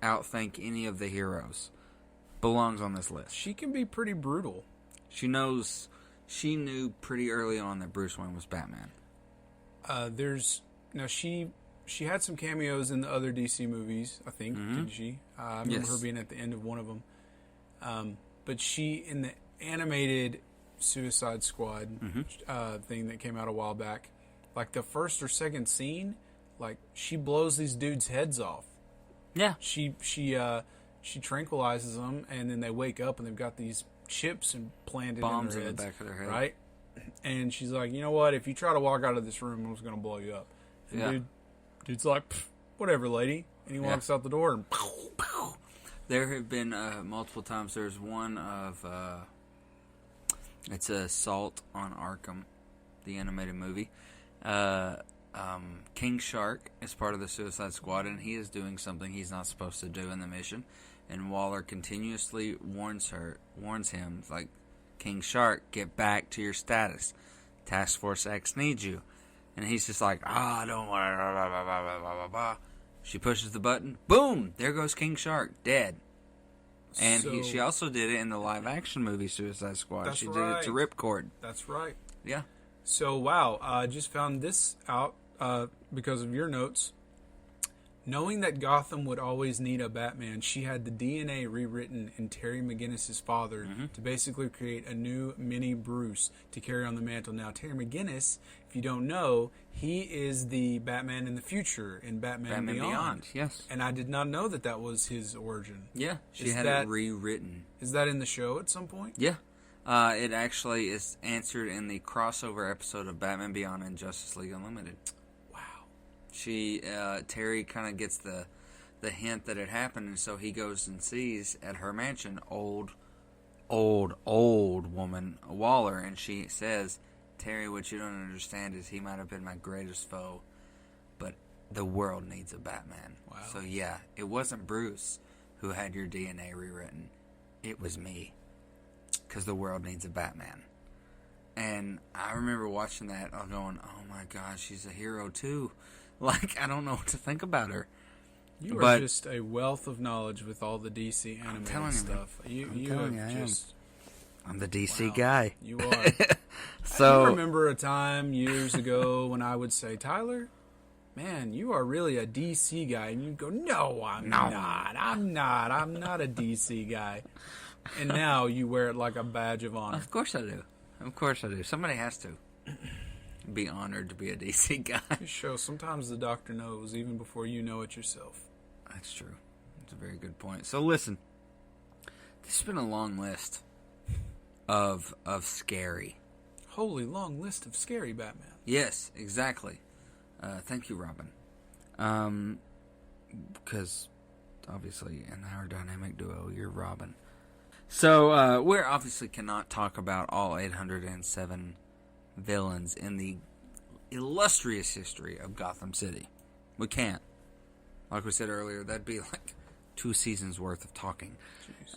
outthink any of the heroes, belongs on this list. She can be pretty brutal. She knew pretty early on that Bruce Wayne was Batman. She had some cameos in the other DC movies, I think, didn't she? I remember her being at the end of one of them. But she, in the animated Suicide Squad thing that came out a while back, like the first or second scene, like she blows these dudes' heads off. Yeah. She tranquilizes them, and then they wake up and they've got these chips implanted Bombs in their in the heads, back of their head. right? And she's like, you know what? If you try to walk out of this room, I'm just gonna blow you up. And dude's like, whatever, lady. And he walks out the door and There have been multiple times. There's one of it's Assault on Arkham, the animated movie. King Shark is part of the Suicide Squad, and he is doing something he's not supposed to do in the mission. And Waller continuously warns him, like, King Shark, get back to your status. Task Force X needs you. And he's just like, I don't want to, blah, blah, blah, blah, blah, blah. She pushes the button, boom, there goes King Shark, dead. And she also did it in the live-action movie Suicide Squad. She did it to Ripcord. That's right. Yeah. So, wow, I just found this out because of your notes. Knowing that Gotham would always need a Batman, she had the DNA rewritten in Terry McGinnis' father to basically create a new mini Bruce to carry on the mantle. Now, Terry McGinnis, if you don't know, he is the Batman in the future in Batman Beyond. Yes. And I did not know that was his origin. Yeah, she had it rewritten. Is that in the show at some point? Yeah. It actually is answered in the crossover episode of Batman Beyond and Justice League Unlimited. Terry kind of gets the hint that it happened, and so he goes and sees at her mansion old woman Waller, and she says, Terry, what you don't understand is he might have been my greatest foe, but the world needs a Batman. Wow. So yeah, it wasn't Bruce who had your DNA rewritten. It was me, because the world needs a Batman. And I remember watching that, going, oh my gosh, she's a hero too. Like, I don't know what to think about her. You are just a wealth of knowledge with all the DC animated stuff. I'm the DC guy. You are. So I remember a time years ago when I would say, Tyler, man, you are really a DC guy. And you'd go, no, I'm not. I'm not a DC guy. And now you wear it like a badge of honor. Of course I do. Somebody has to be honored to be a DC guy. It shows sometimes the doctor knows even before you know it yourself. That's true. That's a very good point. So listen, this has been a long list of scary. Holy long list of scary Batman. Yes, exactly. Thank you, Robin. Because obviously in our dynamic duo, you're Robin. So we obviously cannot talk about all 807 villains in the illustrious history of Gotham City. We can't. Like we said earlier, that'd be like 2 seasons worth of talking.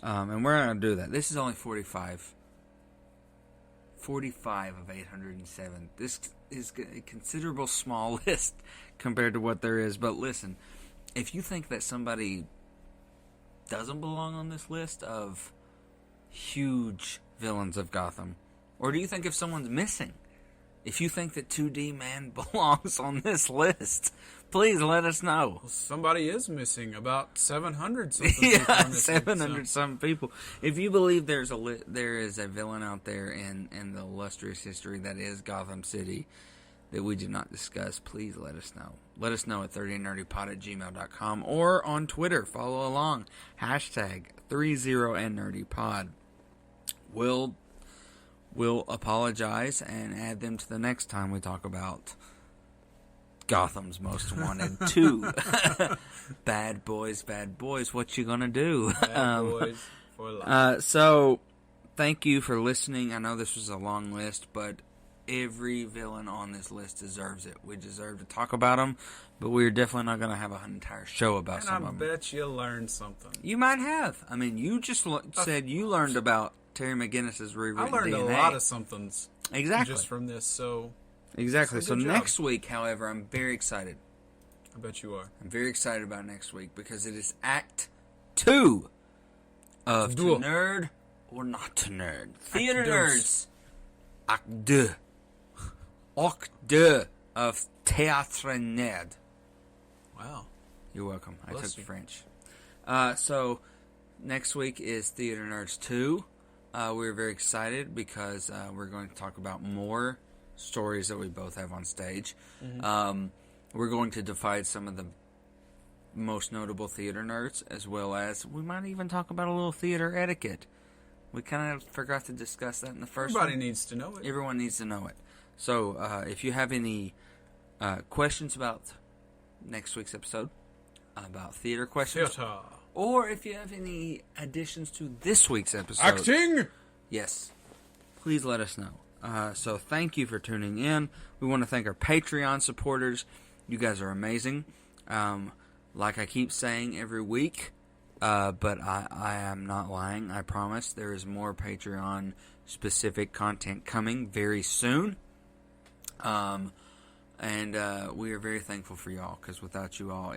And we're not going to do that. This is only 45 of 807. This is a considerable small list compared to what there is. But listen, if you think that somebody doesn't belong on this list of huge villains of Gotham, or do you think if someone's missing, if you think that 2D Man belongs on this list, please let us know. Well, somebody is missing. About 700 something people Yeah, are missing, 700 some people. If you believe there is a villain out there in the illustrious history that is Gotham City that we did not discuss, please let us know. Let us know at 30andnerdypod@gmail.com or on Twitter. Follow along. Hashtag 30andnerdypod. We'll apologize and add them to the next time we talk about Gotham's Most Wanted 2. Bad boys, what you gonna do? Bad boys for life. So, thank you for listening. I know this was a long list, but every villain on this list deserves it. We deserve to talk about them, but we're definitely not going to have an entire show about some of them. And I bet you learned something. You might have. I mean, you just said you learned about Terry McGinnis's rewritten I learned DNA. a lot of somethings. Exactly. Just from this, so... Exactly. So good job. next week, however, I'm very excited. I bet you are. I'm very excited about next week because it is Act 2 of To Nerd or Not to Nerd. Theater Nerds. Act 2. Act 2 of Théâtre Nerd. Wow. You're welcome. I Bless took you. French. So next week is Theater Nerds 2. We're very excited because we're going to talk about more stories that we both have on stage. Mm-hmm. We're going to divide some of the most notable theater nerds, as well as we might even talk about a little theater etiquette. We kind of forgot to discuss that in the first Everybody one. needs to know it. Everyone needs to know it. So if you have any questions about next week's episode, about theater questions, Theater. or if you have any additions to this week's episode, Acting! yes, please let us know. So thank you for tuning in. We want to thank our Patreon supporters. You guys are amazing. Like I keep saying every week, but I am not lying. I promise there is more Patreon specific content coming very soon. And we are very thankful for y'all, because without you all,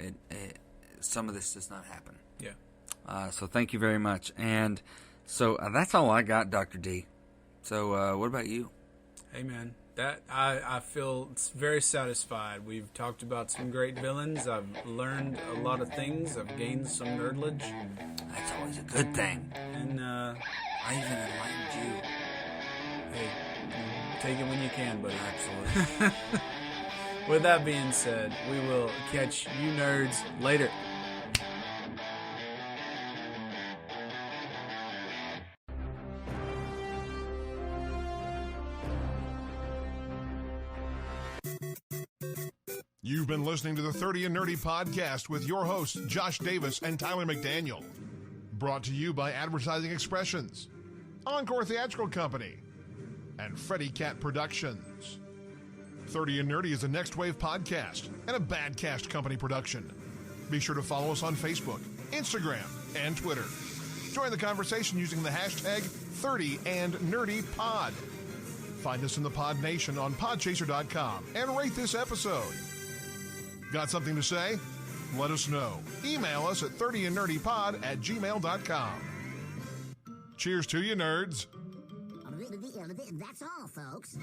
some of this does not happen. Yeah. So thank you very much. And so that's all I got, Dr. D. So what about you? Hey, man. That I feel very satisfied. We've talked about some great villains. I've learned a lot of things. I've gained some nerdledge. That's always a good thing. And, I even enlightened you. hey, take it when you can, buddy. Absolutely. With that being said, we will catch you nerds later. You've been listening to the 30 and Nerdy podcast with your hosts, Josh Davis and Tyler McDaniel. Brought to you by Advertising Expressions, Encore Theatrical Company, and Freddy Cat Productions. 30 and Nerdy is a Next Wave podcast and a Badcast Company production. Be sure to follow us on Facebook, Instagram, and Twitter. Join the conversation using the hashtag 30andNerdyPod. Find us in the Pod Nation on podchaser.com and rate this episode. Got something to say? Let us know. Email us at 30andnerdypod@gmail.com. Cheers to you, nerds. That's all, folks.